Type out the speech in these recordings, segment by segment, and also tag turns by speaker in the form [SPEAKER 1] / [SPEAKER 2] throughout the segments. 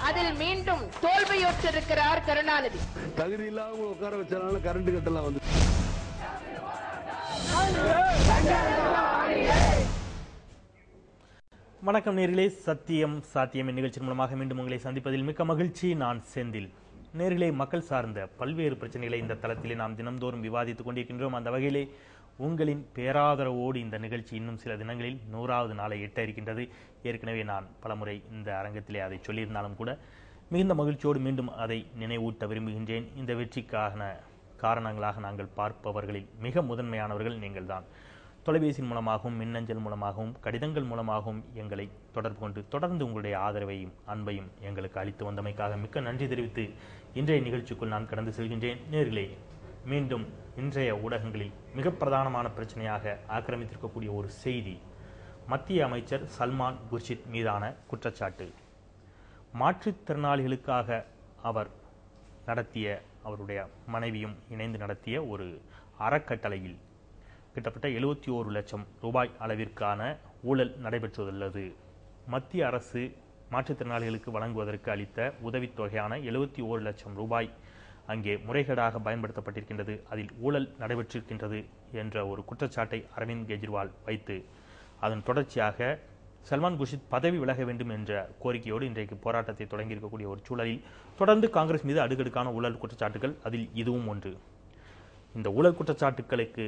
[SPEAKER 1] அதில் மீண்டும் தோல்வியுற்றிருக்கிறார் கருணாநிதி.
[SPEAKER 2] தகுதி இல்லாம உட்கார வச்சனால கரண்ட் கட்டெல்லாம் வந்து.
[SPEAKER 3] வணக்கம் நேர்களே, சத்தியம் சாத்தியம் நிகழ்ச்சி மூலமாக மீண்டும் உங்களை சந்திப்பதில் மிக்க மகிழ்ச்சி. நான் செந்தில். நேர்களே, மக்கள் சார்ந்த பல்வேறு பிரச்சனைகளை இந்த தளத்திலே நாம் தினம்தோறும் விவாதித்துக் கொண்டிருக்கின்றோம். அந்த வகையிலே உங்களின் பேராதரவோடு இந்த நிகழ்ச்சி இன்னும் சில தினங்களில் 100வது நாளை எட்ட இருக்கின்றது. ஏற்கனவே நான் பலமுறை இந்த அரங்கத்திலே அதை சொல்லியிருந்தாலும் கூட மிகுந்த மகிழ்ச்சியோடு மீண்டும் அதை நினைவூட்ட விரும்புகின்றேன். இந்த வெற்றிக்கான காரணங்களாக நாங்கள் பார்ப்பவர்களில் மிக முதன்மையானவர்கள் நீங்கள் தான். தொலைபேசியின் மூலமாகவும் மின்னஞ்சல் மூலமாகவும் கடிதங்கள் மூலமாகவும் எங்களை தொடர்பு கொண்டு தொடர்ந்து உங்களுடைய ஆதரவையும் அன்பையும் எங்களுக்கு அளித்து வந்தமைக்காக மிக்க நன்றி தெரிவித்து இன்றைய நிகழ்ச்சிக்குள் நான் கடந்து செல்கின்றேன். நேர்களே, மீண்டும் இன்றைய ஊடகங்களில் மிக பிரதானமான பிரச்சனையாக ஆக்கிரமித்திருக்கக்கூடிய ஒரு செய்தி மத்திய அமைச்சர் சல்மான் குர்ஷித் மீதான குற்றச்சாட்டு. மாற்றுத்திறனாளிகளுக்காக அவர் நடத்திய, அவருடைய மனைவியும் இணைந்து நடத்திய ஒரு அறக்கட்டளையில் கிட்டத்தட்ட 71 லட்சம் ரூபாய் அளவிற்கான ஊழல் நடைபெற்றுள்ளது. மத்திய அரசு மாற்றுத்திறனாளிகளுக்கு வழங்குவதற்கு அளித்த உதவித்தொகையான 71 லட்சம் ரூபாய் அங்கே முறைகேடாக பயன்படுத்தப்பட்டிருக்கின்றது, அதில் ஊழல் நடைபெற்றிருக்கின்றது என்ற ஒரு குற்றச்சாட்டை அரவிந்த் கெஜ்ரிவால் வைத்து அதன் தொடர்ச்சியாக சல்மான் குர்ஷித் பதவி விலக வேண்டும் என்ற கோரிக்கையோடு இன்றைக்கு போராட்டத்தை தொடங்கியிருக்கக்கூடிய ஒரு சூழலில் தொடர்ந்து காங்கிரஸ் மீது அடுக்கடுக்கான ஊழல் குற்றச்சாட்டுகள், அதில் இதுவும் ஒன்று. இந்த ஊழல் குற்றச்சாட்டுகளுக்கு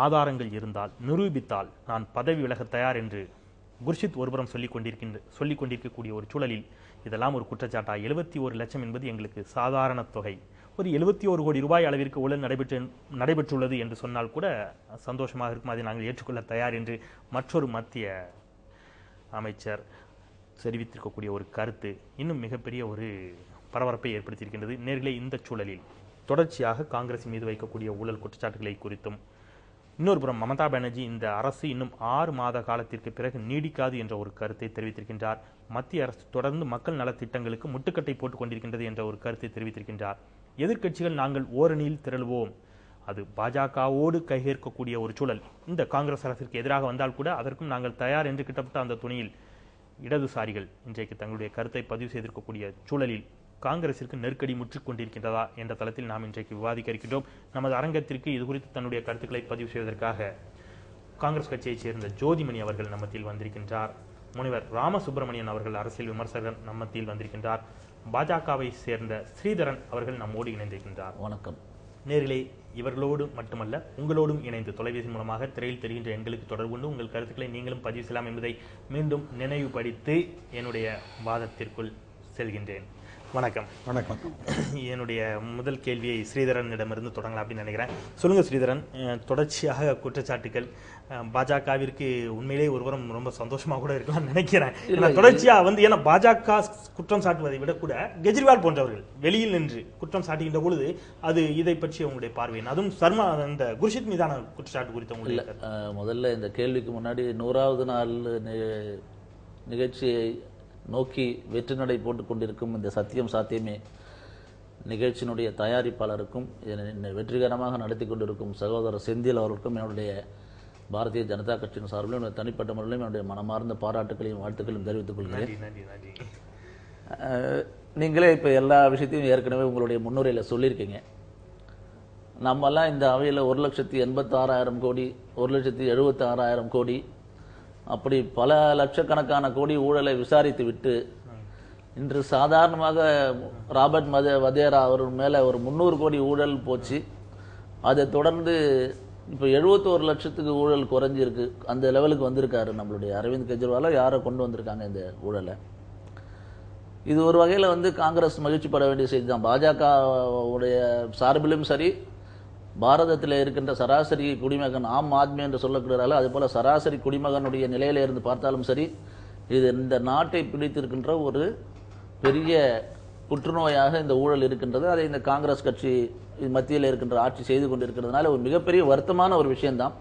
[SPEAKER 3] ஆதாரங்கள் இருந்தால், நிரூபித்தால் நான் பதவி விலக தயார் என்று குர்ஷித் ஒருபுறம் சொல்லிக் கொண்டிருக்கக்கூடிய ஒரு சூழலில் இதெல்லாம் ஒரு குற்றச்சாட்டா? 71 லட்சம் என்பது எங்களுக்கு சாதாரண தொகை. ஒரு 71 கோடி ரூபாய் அளவிற்கு ஊழல் நடைபெற்றுள்ளது என்று சொன்னால் கூட சந்தோஷமாக இருக்கும், அதை நாங்கள் ஏற்றுக்கொள்ள தயார் என்று மற்றொரு மத்திய அமைச்சர் தெரிவித்திருக்கக்கூடிய ஒரு கருத்து இன்னும் மிகப்பெரிய ஒரு பரபரப்பை ஏற்படுத்தியிருக்கின்றது. நேர்களே, இந்த சூழலில் தொடர்ச்சியாக காங்கிரஸ் மீது வைக்கக்கூடிய ஊழல் குற்றச்சாட்டுகளை குறித்தும், இன்னொரு புறம் மமதா பானர்ஜி இந்த அரசு இன்னும் 6 மாத காலத்திற்கு பிறகு நீடிக்காது என்ற ஒரு கருத்தை தெரிவித்திருக்கின்றார். மத்திய அரசு தொடர்ந்து மக்கள் நலத்திட்டங்களுக்கு முட்டுக்கட்டை போட்டுக் கொண்டிருக்கின்றது என்ற ஒரு கருத்தை தெரிவித்திருக்கின்றார். எதிர்க்கட்சிகள் நாங்கள் ஓரணியில் திரளுவோம், அது பாஜகவோடு கைகேற்கக்கூடிய ஒரு சூழல் இந்த காங்கிரஸ் அரசிற்கு எதிராக வந்தால் கூட அதற்கும் நாங்கள் தயார் என்று கிட்டத்தட்ட அந்த துணியில் இடதுசாரிகள் இன்றைக்கு தங்களுடைய கருத்தை பதிவு செய்திருக்கக்கூடிய சூழலில் காங்கிரசிற்கு நெருக்கடி முற்றிக் கொண்டிருக்கின்றதா என்ற தளத்தில் நாம் இன்றைக்கு விவாதிக்க இருக்கின்றோம். நமது அரங்கத்திற்கு இது குறித்து தன்னுடைய கருத்துக்களை பதிவு செய்வதற்காக காங்கிரஸ் கட்சியைச் சேர்ந்த ஜோதிமணி அவர்கள் நம்மத்தில் வந்திருக்கின்றார். முனைவர் ராமசுப்பிரமணியன் அவர்கள் அரசியல் விமர்சகர் நம்மத்தில் வந்திருக்கின்றார். பாஜகவை சேர்ந்த ஸ்ரீதரன் அவர்கள் நம்மோடு இணைந்திருக்கின்றார்.
[SPEAKER 4] வணக்கம்
[SPEAKER 3] நேரிலே. இவர்களோடு மட்டுமல்ல, உங்களோடும் இணைந்து தொலைபேசி மூலமாக திரையில் தெரிகின்ற எண்களுக்கு தொடர்பு கொண்டு உங்கள் கருத்துக்களை நீங்களும் பதிவு செய்யலாம் என்பதை மீண்டும் நினைவுபடுத்தி என்னுடைய வாதத்திற்குள் செல்கின்றேன். வணக்கம்.
[SPEAKER 5] வணக்கம்.
[SPEAKER 3] என்னுடைய முதல் கேள்வியை ஸ்ரீதரனிடமிருந்து தொடங்கலாம் அப்படின்னு நினைக்கிறேன். சொல்லுங்க ஸ்ரீதரன், தொடர்ச்சியாக குற்றச்சாட்டுகள் பாஜகவிற்கு உண்மையிலேயே ஒருவரும் ரொம்ப சந்தோஷமாக கூட இருக்கலாம் நினைக்கிறேன். தொடர்ச்சியா ஏன்னா பாஜக குற்றம் சாட்டுவதை விட கூட கெஜ்ரிவால் போன்றவர்கள் வெளியில் நின்று குற்றம் சாட்டுகின்ற பொழுது அது இதை பற்றி உங்களுடைய பார்வையின், அதுவும் சர்மா இந்த குர்ஷித் மீதான குற்றச்சாட்டு குறித்த உங்களுக்கு
[SPEAKER 4] முதல்ல இந்த கேள்விக்கு முன்னாடி 100வது நாள் நிகழ்ச்சியை நோக்கி வெற்றி நடை போட்டுக் கொண்டிருக்கும் இந்த சத்தியம் சாத்தியமே நிகழ்ச்சியினுடைய தயாரிப்பாளருக்கும் வெற்றிகரமாக நடத்தி கொண்டிருக்கும் சகோதரர் செந்தில் அவர்களுக்கும் என்னுடைய பாரதிய ஜனதா கட்சியின் சார்பிலும் என்னுடைய தனிப்பட்ட முறையிலும் என்னுடைய மனமார்ந்த பாராட்டுகளையும் வாழ்த்துக்களையும் தெரிவித்துக் கொள்கிறேன். நீங்களே இப்போ எல்லா விஷயத்தையும் ஏற்கனவே உங்களுடைய முன்னுரையில் சொல்லியிருக்கீங்க. நம்மெல்லாம் இந்த அவையில் 1,86,000 கோடி, 1,76,000 கோடி, அப்படி பல லட்சக்கணக்கான கோடி ஊழலை விசாரித்து விட்டு இன்று சாதாரணமாக ராபர்ட் வதேரா அவர் மேலே ஒரு 300 கோடி ஊழல் போச்சு. அதை தொடர்ந்து இப்போ 71 லட்சத்துக்கு ஊழல் குறைஞ்சிருக்கு. அந்த லெவலுக்கு வந்திருக்காரு நம்மளுடைய அரவிந்த் கெஜ்ரிவாலோ யாரை கொண்டு வந்திருக்காங்க இந்த ஊழலை. இது ஒரு வகையில் காங்கிரஸ் மகிழ்ச்சி பட வேண்டிய செய்தி தான். பாஜகவுடைய சார்பிலும் சரி, பாரதத்தில் இருக்கின்ற சராசரி குடிமகன் ஆம் ஆத்மி என்று சொல்லப்படுகிறார்கள், அதே போல சராசரி குடிமகனுடைய நிலையில இருந்து பார்த்தாலும் சரி, இது இந்த நாட்டை பிடித்திருக்கின்ற ஒரு பெரிய புற்றுநோயாக இந்த ஊழல் இருக்கின்றது. அதை இந்த காங்கிரஸ் கட்சி மத்தியில் இருக்கின்ற ஆட்சி செய்து கொண்டிருக்கிறதுனால ஒரு மிகப்பெரிய வருத்தமான ஒரு விஷயம்தான்.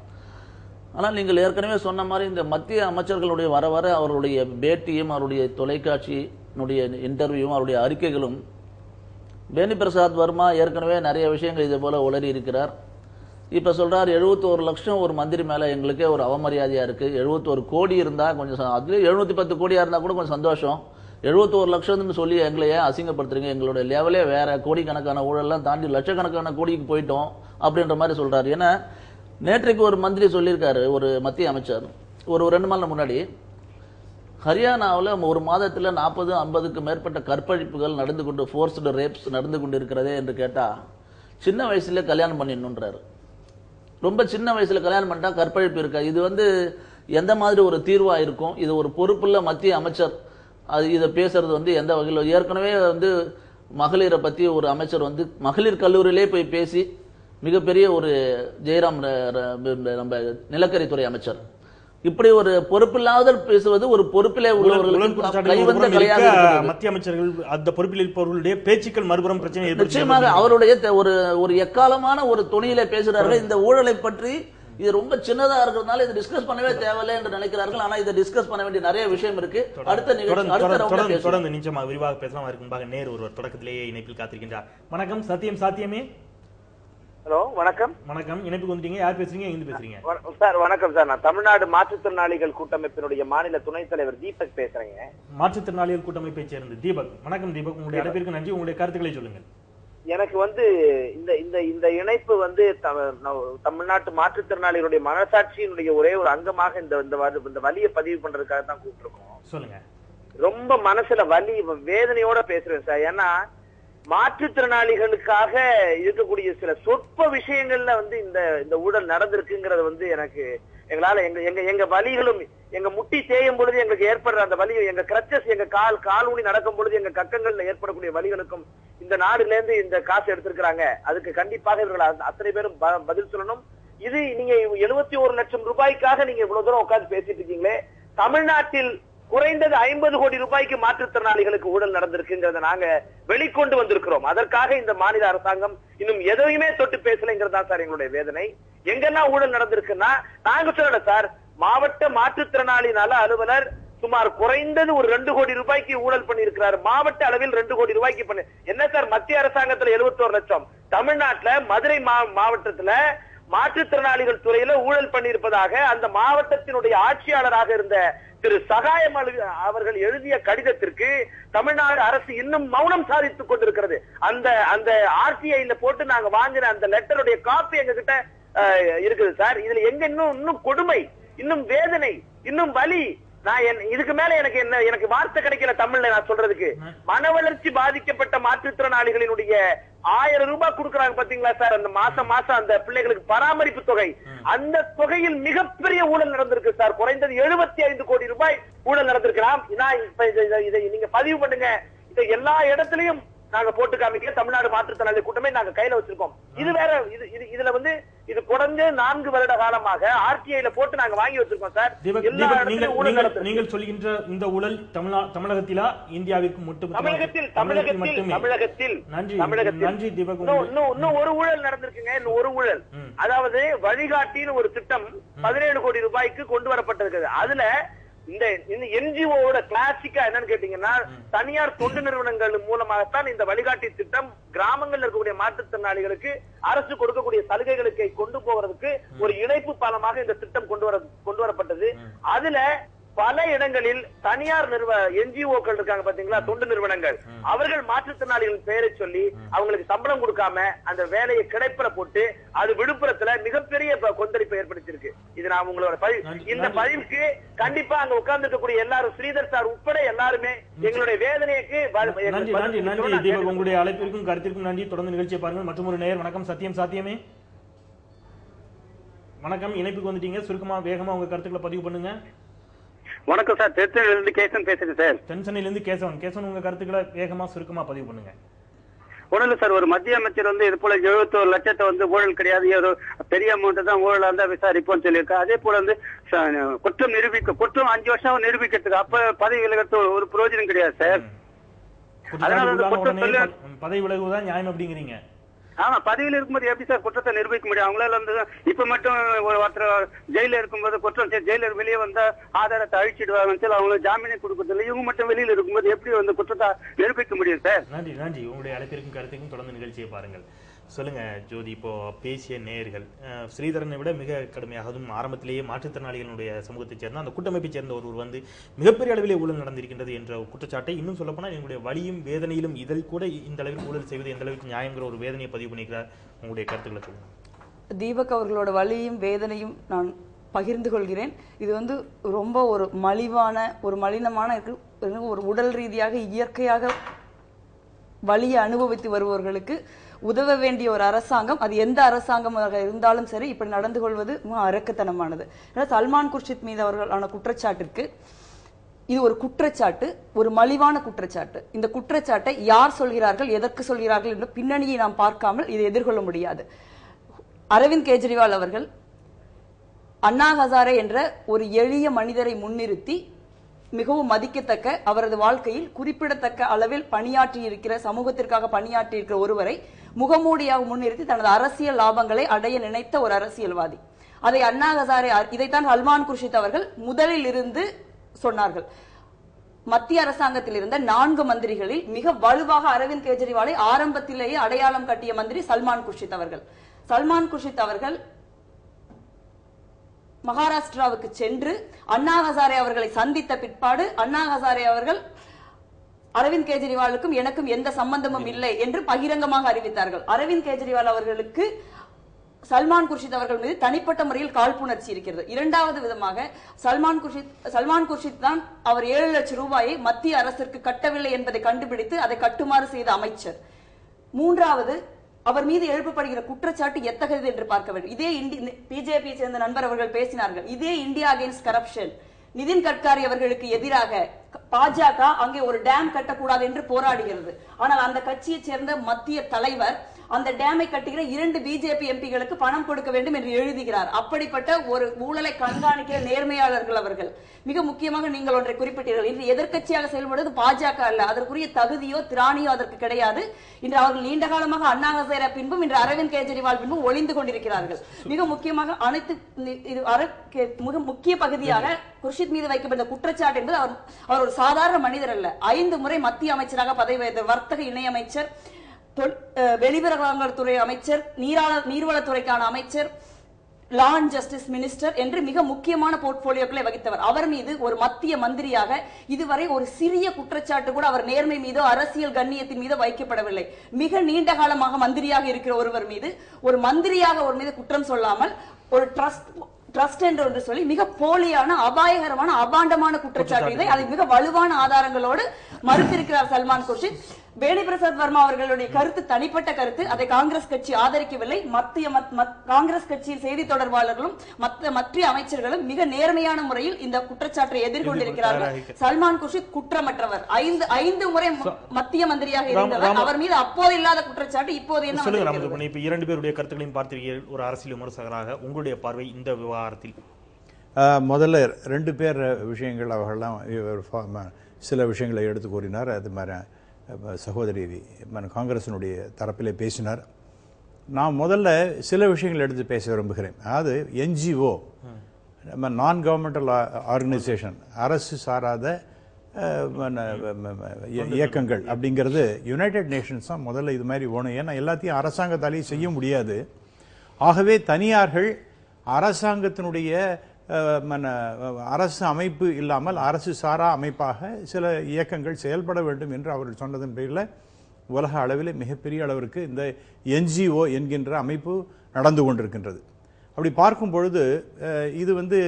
[SPEAKER 4] ஆனால் நீங்கள் ஏற்கனவே சொன்ன மாதிரி இந்த மத்திய அமைச்சர்களுடைய வர வர அவருடைய பேட்டியும் அவருடைய தொலைக்காட்சியினுடைய இன்டர்வியூவும் அவருடைய அறிக்கைகளும், பேனி பிரசாத் வர்மா ஏற்கனவே நிறைய விஷயங்கள் இதே போல உளறி இருக்கிறார். இப்ப சொல்றார் 71 லட்சம் ஒரு மந்திரி மேல எங்களுக்கே ஒரு அவமரியாதையா இருக்கு. 71 கோடி இருந்தா கொஞ்சம், அதுல 710 கோடியா இருந்தா கூட கொஞ்சம் சந்தோஷம். 71 லட்சம்னு சொல்லி எங்களை ஏன் அசிங்கப்படுத்துறீங்க, எங்களுடைய லெவலே வேற, கோடிக்கணக்கான ஊழல்லாம் தாண்டி லட்சக்கணக்கான கோடிக்கு போயிட்டோம் அப்படின்ற மாதிரி சொல்றாரு. ஏன்னா நேற்றைக்கு ஒரு மந்திரி சொல்லியிருக்காரு, ஒரு மத்திய அமைச்சர் ஒரு 2 நாள் முன்னாடி, ஹரியானாவில் ஒரு மாதத்தில் 40-50க்கு மேற்பட்ட கற்பழிப்புகள் நடந்து கொண்டு, ஃபோர்ஸ்டு ரேப்ஸ் நடந்து கொண்டு இருக்கிறதே என்று கேட்டா சின்ன வயசுல கல்யாணம் பண்ணிடணுன்றாரு. ரொம்ப சின்ன வயசுல கல்யாணம் பண்ணிட்டா கற்பழிப்பு இருக்கா? இது எந்த மாதிரி ஒரு தீர்வா இருக்கும்? இது ஒரு பொறுப்புள்ள மத்திய அமைச்சர் இதை பேசுறது எந்த வகையில்? ஏற்கனவே மகளிரை பத்தி ஒரு அமைச்சர் மகளிர் கல்லூரியிலே போய் பேசி மிகப்பெரிய ஒரு ஜெயராம் நம்ம நிலக்கரித்துறை அமைச்சர் இப்படி ஒரு பொறுப்பில்லாத பேசுவது ஒரு பொறுப்பிலே உள்ளவர்களுக்கு
[SPEAKER 3] மத்திய அமைச்சர்கள் அந்த பொறுப்பில் இருப்பவர்களுடைய பேச்சுக்கள் மறுபுறம் பிரச்சனை
[SPEAKER 4] நிச்சயமாக அவருடைய ஒரு எக்காலமான ஒரு துணியில பேசுறார்கள். இந்த ஊழலை பற்றி இது ரொம்ப சின்னதா இருக்கிறதுனால இது டிஸ்கஸ் பண்ணவே தேவையில்லை என்று நினைக்கிறார்கள். ஆனா இதை டிஸ்கஸ் பண்ண வேண்டிய நிறைய விஷயம் இருக்கு.
[SPEAKER 3] தொடர்ந்து நிச்சயமாக விரிவாக பேசலாம். அதற்கு நேர் ஒருவர் தொடக்கத்திலேயே இணைப்பில் காத்திருக்கின்றார். வணக்கம், சத்தியம் சாத்தியமே.
[SPEAKER 5] ஹலோ, வணக்கம்.
[SPEAKER 3] வணக்கம், இணைப்புக்கு வந்துட்டீங்க. யார் பேசுறீங்க, எங்க பேசுறீங்க?
[SPEAKER 5] சார் வணக்கம் சார், நான் தமிழ்நாடு மாற்றுத்திறனாளிகள் கூட்டமைப்பினுடைய மாநில துணைத் தலைவர் தீபக் பேசுறேங்க.
[SPEAKER 3] மாற்றுத்திறனாளிகள் கூட்டமைப்பை சேர்ந்து தீபக். வணக்கம் தீபக், உங்களுடைய அழைப்பிற்கு நன்றி. உங்களுடைய கருத்துக்களை சொல்லுங்கள்.
[SPEAKER 5] எனக்கு இந்த இணைப்பு தமிழ்நாட்டு மாற்றுத்திறனாளிகளுடைய மனசாட்சியினுடைய ஒரே ஒரு அங்கமாக இந்த வலியை பதிவு பண்றதுக்காக தான் கூப்பிட்டுருக்கோம்.
[SPEAKER 3] சொல்லுங்க.
[SPEAKER 5] ரொம்ப மனசுல வலி வேதனையோட பேசுறேன் சார். ஏன்னா மாற்றுத்திறனாளிகளுக்காக இருக்கக்கூடிய சில சொற்ப விஷயங்கள்ல இந்த ஊழல் நடந்திருக்குங்கிறது எனக்கு எங்களால எங்க வலிகளும் எங்க முட்டி தேயும் பொழுது எங்களுக்கு ஏற்படுற அந்த வலி, எங்க கிரச்சஸ், எங்க கால் ஊனி நடக்கும் பொழுது எங்க கக்கங்கள்ல ஏற்படக்கூடிய வலிகளுக்கும் இந்த நாடுல இருந்து இந்த காசு எடுத்திருக்கிறாங்க. அதுக்கு கண்டிப்பாக இவர்கள் அத்தனை பேரும் பதில் சொல்லணும். இது நீங்க 71 லட்சம் ரூபாய்க்காக நீங்க இவ்வளவு தூரம் உட்கார்ந்து பேசிட்டு இருக்கீங்களே, தமிழ்நாட்டில் குறைந்தது 50 கோடி ரூபாய்க்கு மாற்றுத்திறனாளிகளுக்கு ஊழல் நடந்திருக்குங்கிறத நாங்க வெளிக்கொண்டு வந்திருக்கிறோம். அதற்காக இந்த மாநில அரசாங்கம் இன்னும் எதையுமே தொட்டு பேசலைங்கிறது தான் சார் எங்களுடைய வேதனை. எங்கெல்லாம் ஊழல் நடந்திருக்குன்னா நாங்க சொல்லல சார், மாவட்ட மாற்றுத்திறனாளி நல அலுவலர் சுமார் குறைந்தது ஒரு 2 கோடி ரூபாய்க்கு ஊழல் பண்ணி இருக்கிறார். மாவட்ட அளவில் 2 கோடி ரூபாய்க்கு பண்ணி என்ன சார், மத்திய அரசாங்கத்துல 71 லட்சம், தமிழ்நாட்டுல மதுரை மாவட்டத்துல மாற்றுத்திறனாளிகள் துறையில ஊழல் பண்ணியிருப்பதாக அந்த மாவட்டத்தினுடைய ஆட்சியாளராக இருந்த திரு சகாயம் அவர்கள் எழுதிய கடிதத்திற்கு தமிழ்நாடு அரசு இன்னும் மௌனம் சாதித்துக் கொண்டிருக்கிறது. அந்த ஆர்டிஐல போட்டு நாங்க வாங்கின அந்த லெட்டருடைய காப்பி எங்க கிட்ட இருக்குது சார். இதுல இன்னும் கொடுமை, இன்னும் வேதனை, இன்னும் வலி. நான் இதுக்கு மேல எனக்கு வார்த்தை கிடைக்கல தமிழ்ல நான் சொல்றதுக்கு. மன வளர்ச்சி பாதிக்கப்பட்ட மாற்றுத்திறனாளிகளினுடைய 1000 ரூபாய் கொடுக்கறாங்க பாத்தீங்களா சார், அந்த மாசம் அந்த பிள்ளைகளுக்கு பராமரிப்பு தொகை, அந்த தொகையில் மிகப்பெரிய ஊழல் நடந்திருக்கு சார். குறைந்தது 75 கோடி ரூபாய் ஊழல் நடந்திருக்கலாம். இதை நீங்க பதிவு பண்ணுங்க. இதை எல்லா இடத்திலையும் நாங்க போட்டு காமிக்க தமிழ்நாடு மாற்றுத்திறனாளி கூட்டமே நாங்க கையில வச்சிருக்கோம். இது வேற, இதுல இது குறைஞ்ச 4 வருட காலமாக ஆர்டிஐல போட்டு நாங்க வாங்கி வச்சிருக்கோம் சார்.
[SPEAKER 3] நீங்கள் சொல்கின்ற இந்த ஊழல் தமிழகத்திலா இந்தியாவிற்கு மட்டும்?
[SPEAKER 5] தமிழகத்தில். நன்றி தீபக். இன்னும் ஒரு ஊழல் நடந்திருக்குங்க. இன்னும் ஒரு ஊழல், அதாவது வழிகாட்டின்னு ஒரு திட்டம் 17 கோடி ரூபாய்க்கு கொண்டு வரப்பட்டிருக்குது. அதுல இந்த என்ஜிஓட கிளாசிக்கா என்னன்னு கேட்டீங்கன்னா, தனியார் தொண்டு நிறுவனங்கள் மூலமாகத்தான் இந்த வழிகாட்டி திட்டம் கிராமங்கள்ல இருக்கக்கூடிய மாற்றுத்திறனாளிகளுக்கு அரசு கொடுக்கக்கூடிய சலுகைகளுக்கு கொண்டு போவதற்கு ஒரு இணைப்பு பாலமாக இந்த திட்டம் கொண்டு வரப்பட்டது. அதுல பல இடங்களில் தனியார் என்ஜிஓக்கள் இருக்காங்க பாத்தீங்களா, தொண்டு நிறுவனங்கள், அவர்கள் மாற்றுத்திறனாளிகள் பெயரை சொல்லி அவங்களுக்கு சம்பளம் கொடுக்காம அந்த வேலையை கிடைப்பட போட்டு அது விழுப்புரத்துல மிகப்பெரிய கொந்தளிப்பை ஏற்படுத்தியிருக்கு. இது நான் உங்களோட இந்த பதிவுக்கு கண்டிப்பா அங்க உட்கார்ந்து இருக்கக்கூடிய எல்லாரும், ஸ்ரீதர் சார் உட்பட எல்லாருமே எங்களுடைய வேதனைக்கு
[SPEAKER 3] நன்றி தீபக். உங்களுடைய அழைப்பிற்கும் கருத்திற்கும் நன்றி. தொடர்ந்து நிகழ்ச்சியை பாருங்கள். மற்றும் ஒரு நேயர். வணக்கம், சத்தியம் சாத்தியமே. வணக்கம், இணைப்புக்கு வந்துட்டீங்க. சுருக்கமா வேகமா உங்க கருத்துக்களை பதிவு பண்ணுங்க.
[SPEAKER 6] வணக்கம் சார், தென்சென்னையிலிருந்து கேசவன் பேசுறேன் சார்.
[SPEAKER 3] தென்சென்னையிலிருந்து கேசவன், உங்க கருத்துக்களை வேகமா சுருக்கமா பதிவு பண்ணுங்க.
[SPEAKER 6] ஒண்ணு இல்ல சார், ஒரு மத்திய அமைச்சர் இது போல 71 லட்சத்தை ஊழல் கிடையாது, ஏதோ பெரிய அமௌண்ட் தான் ஊழலா இருந்தா விசாரிப்போம்னு சொல்லியிருக்கா. அதே போல குற்றம் 5 வருஷம் நிரூபிக்கிறதுக்கு அப்ப பதவி விலகிறது ஒரு பிரயோஜனம் கிடையாது சார்.
[SPEAKER 3] அதனால பதவி விலகுவதான் நியாயம் அப்படிங்கிறீங்க?
[SPEAKER 6] ஆமா, பதவியில் இருக்கும்போது எப்படி சார் குற்றத்தை நிரூபிக்க முடியும்? அவங்களால இப்ப மட்டும் ஒருத்தர் ஜெயில இருக்கும்போது குற்றம் ஜெயில வெளியே வந்தா ஆதாரத்தை அழிச்சிடுவாங்க, அவங்களுக்கு ஜாமீனை கொடுக்கறதில்ல. இவங்க மட்டும் வெளியில இருக்கும்போது எப்படி குற்றத்தை நிரூபிக்க முடியும் சார்?
[SPEAKER 3] நன்றி. உங்களுடைய அழைப்பிற்கும் கருத்துக்கும் தொடர்ந்து நிகழ்ச்சியை பாருங்கள். சொல்லுங்க ஜோதி, இப்போ பேசிய நேயர்கள் ஸ்ரீதரனை விட மிக கடுமையாக, அதுவும் ஆரம்பத்திலேயே மாற்றுத்திறனாளிகளுடைய சமூகத்தைச் சேர்ந்த அந்த கூட்டமைப்பைச் சேர்ந்த ஒருவர் வந்து மிகப்பெரிய அளவிலே ஊழல் நடந்திருக்கின்றது என்ற குற்றச்சாட்டை, இன்னும் சொல்லப்போனால் என்னுடைய வலியும் வேதனையிலும் இதில் கூட இந்த அளவில் ஊழல் செய்வது எந்த அளவுக்கு நியாயங்கிற ஒரு வேதனையை பதிவு பண்ணிக்கிறார். உங்களுடைய கருத்துக்களை சொல்லுங்க.
[SPEAKER 7] தீபக் அவர்களோட வலியும் வேதனையும் நான் பகிர்ந்து கொள்கிறேன். இது வந்து ரொம்ப ஒரு மலிவான, ஒரு மலினமான, ஒரு உடல் ரீதியாக இயற்கையாக வலியை அனுபவித்து வருபவர்களுக்கு உதவ வேண்டிய ஒரு அரசாங்கம், அது எந்த அரசாங்கமாக இருந்தாலும் சரி, இப்படி நடந்து கொள்வது அரக்கத்தனமானது. சல்மான் குர்ஷித் மீது அவர்களான குற்றச்சாட்டிற்கு இது ஒரு குற்றச்சாட்டு, ஒரு மலிவான குற்றச்சாட்டு. இந்த குற்றச்சாட்டை யார் சொல்கிறார்கள், எதற்கு சொல்கிறார்கள் என்ற பின்னணியை நாம் பார்க்காமல் இதை எதிர்கொள்ள முடியாது. அரவிந்த் கெஜ்ரிவால் அவர்கள் அண்ணா ஹசாரே என்ற ஒரு எளிய மனிதரை முன்னிறுத்தி மிகவும் மதிக்கத்தக்க, அவரது வாழ்க்கையில் குறிப்பிடத்தக்க அளவில் பணியாற்றி இருக்கிற, சமூகத்திற்காக பணியாற்றி இருக்கிற ஒருவரை முகமூடியாக முன்னிறுத்தி தனது அரசியல் லாபங்களை அடைய நினைத்த ஒரு அரசியல்வாதி. அதை அண்ணா ஹசாரே, இதைத்தான் சல்மான் குர்ஷித் அவர்கள் முதலில் இருந்து சொன்னார்கள். மத்திய அரசாங்கத்தில் இருந்த 4 மந்திரிகளில் மிக வலுவாக அரவிந்த் கெஜ்ரிவாலை ஆரம்பத்திலேயே அடையாளம் கட்டிய மந்திரி சல்மான் குர்ஷித் அவர்கள். சல்மான் குர்ஷித் அவர்கள் மகாராஷ்டிராவுக்கு சென்று அண்ணா ஹசாரே அவர்களை சந்தித்த பிற்பாடு அண்ணா ஹசாரே அவர்கள் அரவிந்த் கெஜ்ரிவாலுக்கும் எனக்கும் எந்த சம்பந்தமும் இல்லை என்று பகிரங்கமாக அறிவித்தார்கள். அரவிந்த் கெஜ்ரிவால் அவர்களுக்கு சல்மான் குர்ஷித் அவர்கள் மீது தனிப்பட்ட முறையில் காழ்ப்புணர்ச்சி இருக்கிறது. இரண்டாவது விதமாக சல்மான் குர்ஷித் தான் அவர் 7 லட்சம் ரூபாயை மத்திய அரசிற்கு கட்டவில்லை என்பதை கண்டுபிடித்து அதை கட்டுமாறு செய்த அமைச்சர். மூன்றாவது, அவர் மீது எழுப்பப்படுகிற குற்றச்சாட்டு எத்தகையது என்று பார்க்க வேண்டும். இதே பிஜேபியை சேர்ந்த நண்பர் அவர்கள் பேசினார்கள், இதே India against corruption, Nitin Gadkari அவர்களுக்கு எதிராக பாஜக அங்கே ஒரு டேம் கட்டக்கூடாது என்று போராடுகிறது. ஆனால் அந்த கட்சியைச் சேர்ந்த மத்திய தலைவர் அந்த டேமை கட்டுகிற 2 பிஜேபி எம்பிகளுக்கு பணம் கொடுக்க வேண்டும் என்று எழுதுகிறார். அப்படிப்பட்ட ஒரு ஊழலை கண்காணிக்கிற நேர்மையாளர்கள் அவர்கள். மிக முக்கியமாக நீங்கள் ஒன்றை குறிப்பிட்டீர்கள், இன்று எதிர்க்கட்சியாக செயல்படுவது பாஜக அல்ல, அதற்குரிய தகுதியோ திராணியோ அதற்கு கிடையாது. இன்று அவர்கள் நீண்ட காலமாக அண்ணா ஹசாரே பின்பும் இன்று அரவிந்த் கெஜ்ரிவால் பின்பும் ஒளிந்து கொண்டிருக்கிறார்கள். மிக முக்கியமாக மிக முக்கிய பகுதியாக குர்ஷித் மீது வைக்கப்பட்ட குற்றச்சாட்டு என்பது அவர் ஒரு சாதாரண மனிதர் அல்ல. 5 முறை மத்திய அமைச்சராக பதவி வகித்த வர்த்தக இணையமைச்சர், வெளிவிவகாரத்துறை அமைச்சர், நீர்வளத்துறைக்கான அமைச்சர், லா அண்ட் ஜஸ்டிஸ் மினிஸ்டர் என்று மிக முக்கியமான போர்ட்போலியோக்களை வகித்தவர். அவர் மீது ஒரு மத்திய மந்திரியாக இதுவரை ஒரு சிறிய குற்றச்சாட்டு கூட அவர் நேர்மை மீதோ அரசியல் கண்ணியத்தின் மீதோ வைக்கப்படவில்லை. மிக நீண்ட காலமாக மந்திரியாக இருக்கிற ஒருவர் மீது, ஒரு மந்திரியாக ஒரு மீது குற்றம் சொல்லாமல் ஒரு ட்ரஸ்ட் என்று சொல்லி மிக போலியான, அபாயகரமான, அபாண்டமான குற்றச்சாட்டு இதை, அதை மிக வலுவான ஆதாரங்களோடு மறுத்திருக்கிறார் சல்மான் குர்ஷித். பேடி பிரசாத் வர்மா அவர்களுடைய கருத்து தனிப்பட்ட கருத்து, அதை காங்கிரஸ் கட்சி ஆதரிக்கவில்லை. காங்கிரஸ் கட்சியின் செய்தி தொடர்பாளர்களும் மத்திய அமைச்சர்களும் மிக நேர்மையான முறையில் இந்த குற்றச்சாட்டை எதிர்கொண்டிருக்கிறார்கள். சல்மான் குர்ஷித் குற்றமற்றவர். 5 முறை மத்திய மந்திரியாக இருந்தவர். அவர் மீது அப்போது இல்லாத குற்றச்சாட்டு இப்போது என்ன?
[SPEAKER 3] இப்ப 2 பேருடைய கருத்துக்களையும் பார்த்தீர்கள். ஒரு அரசியல் விமர்சகராக உங்களுடைய பார்வை இந்த விவகாரத்தில்?
[SPEAKER 8] முதல்ல 2 பேர் விஷயங்கள் அவர்கள்லாம் சில விஷயங்களை எடுத்து கூறினார். அது மாதிரி சகோதரி காங்கிரசினுடைய தரப்பிலே பேசினார். நான் முதல்ல சில விஷயங்கள் எடுத்து பேச விரும்புகிறேன். அதாவது என்ஜிஓ, நான் கவர்மெண்டல் ஆர்கனைசேஷன், அரசு சாராத இயக்கங்கள் அப்படிங்கிறது யுனைடெட் நேஷன்ஸ் தான் முதல்ல இது மாதிரி ஓணும். ஏன்னா எல்லாத்தையும் அரசாங்கத்தாலேயும் செய்ய முடியாது. ஆகவே தனியார்கள் அரசாங்கத்தினுடைய அரசு அமைப்பு இல்லாமல் அரசு சாரா அமைப்பாக சில இயக்கங்கள் செயல்பட வேண்டும் என்று அவர்கள் சொன்னதன் பேரில் உலக அளவில் மிகப்பெரிய அளவிற்கு இந்த என்ஜிஓ என்கின்ற அமைப்பு நடந்து கொண்டிருக்கின்றது. அப்படி பார்க்கும் பொழுது இது வந்து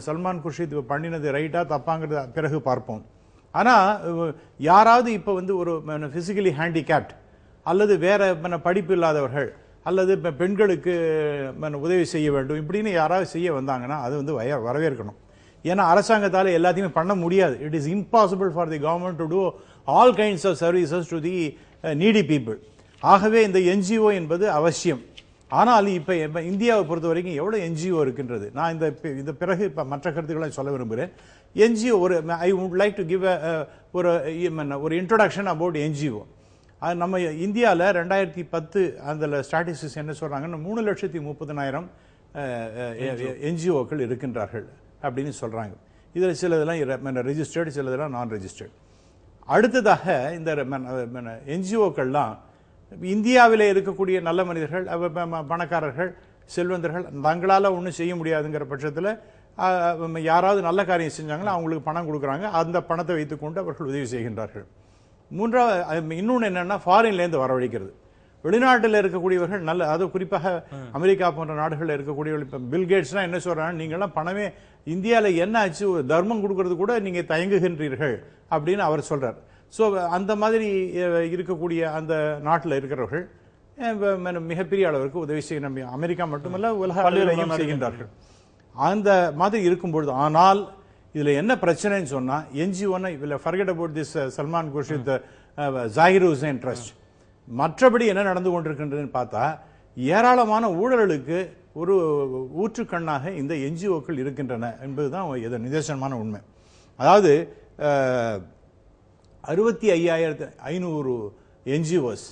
[SPEAKER 8] சல்மான் குர்ஷித் பண்ணினது ரைட்டா தப்பாங்கிறது பிறகு பார்ப்போம். ஆனால் யாராவது இப்போ வந்து ஒரு பிசிக்கலி ஹேண்டிகேப்ட் அல்லது வேற படிப்பு இல்லாதவர்கள் அல்லது பெண்களுக்கு உதவி செய்ய வேண்டும் இப்படின்னு யாராவது செய்ய வந்தாங்கன்னா அது வந்து வரவேற்கணும். ஏன்னா அரசாங்கத்தால் எல்லாத்தையுமே பண்ண முடியாது. It is impossible for the government to do all kinds of services to the needy people. ஆகவே இந்த என்ஜிஓ என்பது அவசியம். ஆனால் இப்போ இந்தியாவை பொறுத்த வரைக்கும் எவ்வளோ என்ஜிஓ இருக்கின்றது. நான் இந்த பிறகு இப்போ மற்ற கருத்துக்களை சொல்ல விரும்புகிறேன். NGO I would like to give ஒரு இன்ட்ரோடக்ஷன் அபவுட் என்ஜிஓ. நம்ம இந்தியாவில் 2010 அந்த ஸ்டாட்டிஸ்டிக்ஸ் என்ன சொல்றாங்கன்னா 3,30,000 என்ஜிஓக்கள் இருக்கின்றார்கள் அப்படின்னு சொல்றாங்க. இதில் சிலதெல்லாம் ரெஜிஸ்டர்டு, சிலதெல்லாம் நான் ரெஜிஸ்டர்டு. அடுத்ததாக இந்த என்ஜிஓக்கள்லாம் இந்தியாவிலே இருக்கக்கூடிய நல்ல மனிதர்கள் பணக்காரர்கள் செல்வந்தர்கள் தங்களால் ஒன்றும் செய்ய முடியாதுங்கிற பட்சத்தில் யாராவது நல்ல காரியம் செஞ்சாங்களோ அவங்களுக்கு பணம் கொடுக்குறாங்க. அந்த பணத்தை வைத்துக்கொண்டு அவர்கள் உதவி செய்கின்றார்கள். மூன்றாவது இன்னொன்று என்னன்னா ஃபாரின்லேருந்து வரவழைக்கிறது. வெளிநாட்டில் இருக்கக்கூடியவர்கள் நல்ல, அது குறிப்பாக அமெரிக்கா போன்ற நாடுகளில் இருக்கக்கூடியவர்கள், இப்போ பில்கேட்ஸ்லாம் என்ன சொல்றாங்க, நீங்கள்லாம் பணமே இந்தியாவில் என்ன ஆச்சு, தர்மம் கொடுக்கறது கூட நீங்கள் தயங்குகின்றீர்கள் அப்படின்னு அவர் சொல்றார். ஸோ அந்த மாதிரி இருக்கக்கூடிய அந்த நாட்டில் இருக்கிறவர்கள் மிகப்பெரிய அளவிற்கு உதவி செய்ய அமெரிக்கா மட்டுமல்ல உலக அளவிலையும் செய்கின்றார்கள். அந்த மாதிரி இருக்கும்பொழுது, ஆனால் இதுல என்ன பிரச்சனைன்னு சொன்னா, என்ஜிஓன்னு இல்ல, forget about this Salman Khurshid Zakir Hussain trust, மற்றபடி என்ன நடந்து கொண்டிருக்கின்றதுன்னு பார்த்தா ஏராளமான ஊழலுக்கு ஒரு ஊற்றுக்கண்ணாக இந்த என்ஜிஓக்கள் இருக்கின்றன என்பதுதான் இது நிதர்சனமான உண்மை. அதாவது 65,500 என்ஜிஓஸ்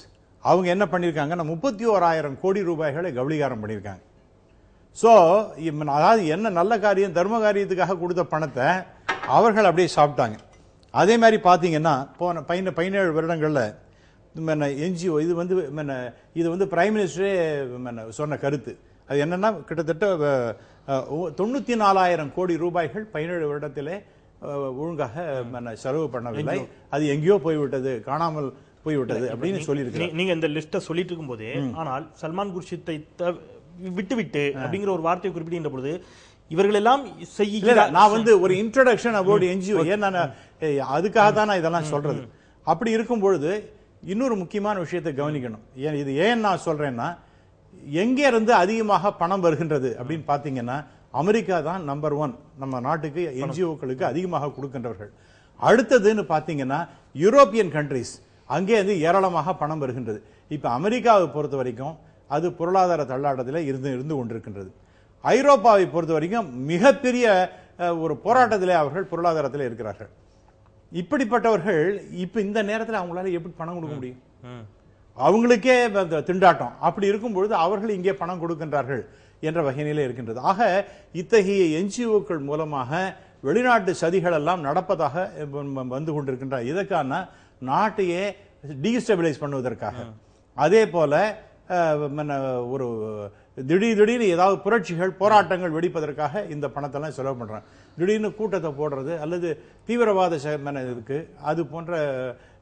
[SPEAKER 8] அவங்க என்ன பண்ணியிருக்காங்கன்னா 31,000 கோடி ரூபாய்களை கபலீகாரம் பண்ணியிருக்காங்க. ஸோ அதாவது என்ன நல்ல காரியம், தர்ம காரியத்துக்காக கொடுத்த பணத்தை அவர்கள் அப்படியே சாப்பிட்டாங்க. அதே மாதிரி பார்த்தீங்கன்னா போன 17 வருடங்களில் என்ஜிஓ இது வந்து பிரைம் மினிஸ்டரே சொன்ன கருத்து. அது என்னன்னா கிட்டத்தட்ட 94,000 கோடி ரூபாய்கள் 17 வருடத்திலே ஒழுங்காக செலவு பண்ணவில்லை, அது எங்கேயோ போய்விட்டது, காணாமல் போய்விட்டது அப்படின்னு சொல்லியிருக்கீங்க.
[SPEAKER 3] நீங்க இந்த லிஸ்ட்டை சொல்லிட்டு இருக்கும்போதே, ஆனால் சல்மான் குர்ஷித்தை விட்டு அப்படிங்கிற ஒரு வார்த்தையை குறிப்பிடுகின்ற பொழுது இவர்கள் எல்லாம் செய்ய,
[SPEAKER 8] நான் வந்து ஒரு இன்ட்ரோடக்ஷன் அபவுட் என்ஜிஓ, ஏன் அதுக்காக தான் நான் இதெல்லாம் சொல்றது. அப்படி இருக்கும் பொழுது இன்னொரு முக்கியமான விஷயத்தை கவனிக்கணும். இது ஏன் நான் சொல்றேன்னா, எங்கே இருந்து அதிகமாக பணம் வருகின்றது அப்படின்னு பாத்தீங்கன்னா அமெரிக்கா தான் நம்பர் 1 நம்ம நாட்டுக்கு என்ஜிஓக்களுக்கு அதிகமாக கொடுக்கின்றவர்கள். அடுத்ததுன்னு பாத்தீங்கன்னா யூரோப்பியன் கண்ட்ரிஸ், அங்கே வந்து ஏராளமாக பணம் வருகின்றது. இப்ப அமெரிக்காவை பொறுத்த வரைக்கும் அது பொருளாதார தள்ளாட்டத்தில் இருந்து கொண்டிருக்கின்றது. ஐரோப்பாவை பொறுத்த வரைக்கும் மிகப்பெரிய ஒரு போராட்டத்திலே அவர்கள் பொருளாதாரத்தில் இருக்கிறார்கள். இப்படிப்பட்டவர்கள் இப்ப இந்த நேரத்தில் அவங்களால எப்படி பணம் கொடுக்க முடியும்? அவங்களுக்கே திண்டாட்டம். அப்படி இருக்கும் பொழுது அவர்கள் இங்கே பணம் கொடுக்கின்றார்கள் என்ற வகையிலே இருக்கின்றது. ஆக இத்தகைய என்ஜிஓக்கள் மூலமாக வெளிநாட்டு சதிகள் எல்லாம் நடப்பதாக வந்து கொண்டிருக்கின்ற, இதற்கான நாட்டையே டீஸ்டபிளைஸ் பண்ணுவதற்காக. அதே போல ஒரு திடீர்னு ஏதாவது புரட்சிகள் போராட்டங்கள் வெடிப்பதற்காக இந்த பணத்தெல்லாம் செலவு பண்றாங்க. திடீர்னு கூட்டத்தை போடுறது அல்லது தீவிரவாத இருக்கு, அது போன்ற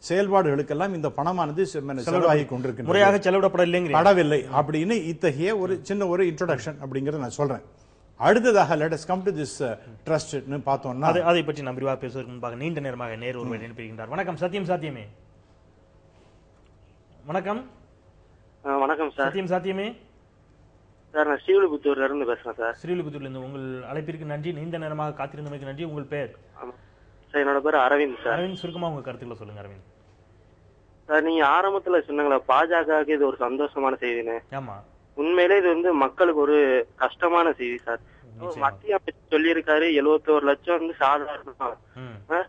[SPEAKER 8] செயல்பாடுகளுக்கெல்லாம் இந்த பணமானது செலவாகி கொண்டிருக்கிறது,
[SPEAKER 3] முறையாக செலவிடப்படவில்லை
[SPEAKER 8] அப்படின்னு இத்தகைய ஒரு சின்ன ஒரு இன்ட்ரோடக்ஷன் அப்படிங்கறத நான் சொல்றேன். அடுத்ததாக let us come to this trust னு பார்த்தோம்னா,
[SPEAKER 3] அதை பற்றி நாம் விரிவாக பேசுவதற்கு முன்பாக நீண்ட நேரமாக நேர் ஒருவர் நினைப்பிருக்கின்றார். வணக்கம் சத்தியம் சாத்தியமே. வணக்கம்.
[SPEAKER 5] வணக்கம் சார்.
[SPEAKER 3] சத்தியம் சாத்தியமே
[SPEAKER 5] சார், நான் ஸ்ரீவில்லிபுத்தூர்ல இருந்து பேசுறேன் சார்.
[SPEAKER 3] ஸ்ரீவில்லிபுத்தூர்ல இருந்து உங்கள் அழைப்பிற்கு நன்றி. நீண்ட நேரமாக காத்திருந்தமைக்கு நன்றி. உங்கள் பெயர்?
[SPEAKER 5] சார், என்னோட பேர் அரவிந்த் சார்.
[SPEAKER 3] அரவிந்த், சுருக்கமா உங்க கருத்துக்களை சொல்லுங்க அரவிந்த்.
[SPEAKER 5] சார், நீங்க ஆரம்பத்துல சொன்னாங்களா பாஜகவுக்கு இது ஒரு சந்தோஷமான செய்தின்னு.
[SPEAKER 3] ஆமா,
[SPEAKER 5] உண்மையிலே இது வந்து மக்களுக்கு ஒரு கஷ்டமான செய்தி சார். மத்திய அமைச்சர் சொல்லியிருக்காரு 71 லட்சம் வந்து சாதாரண,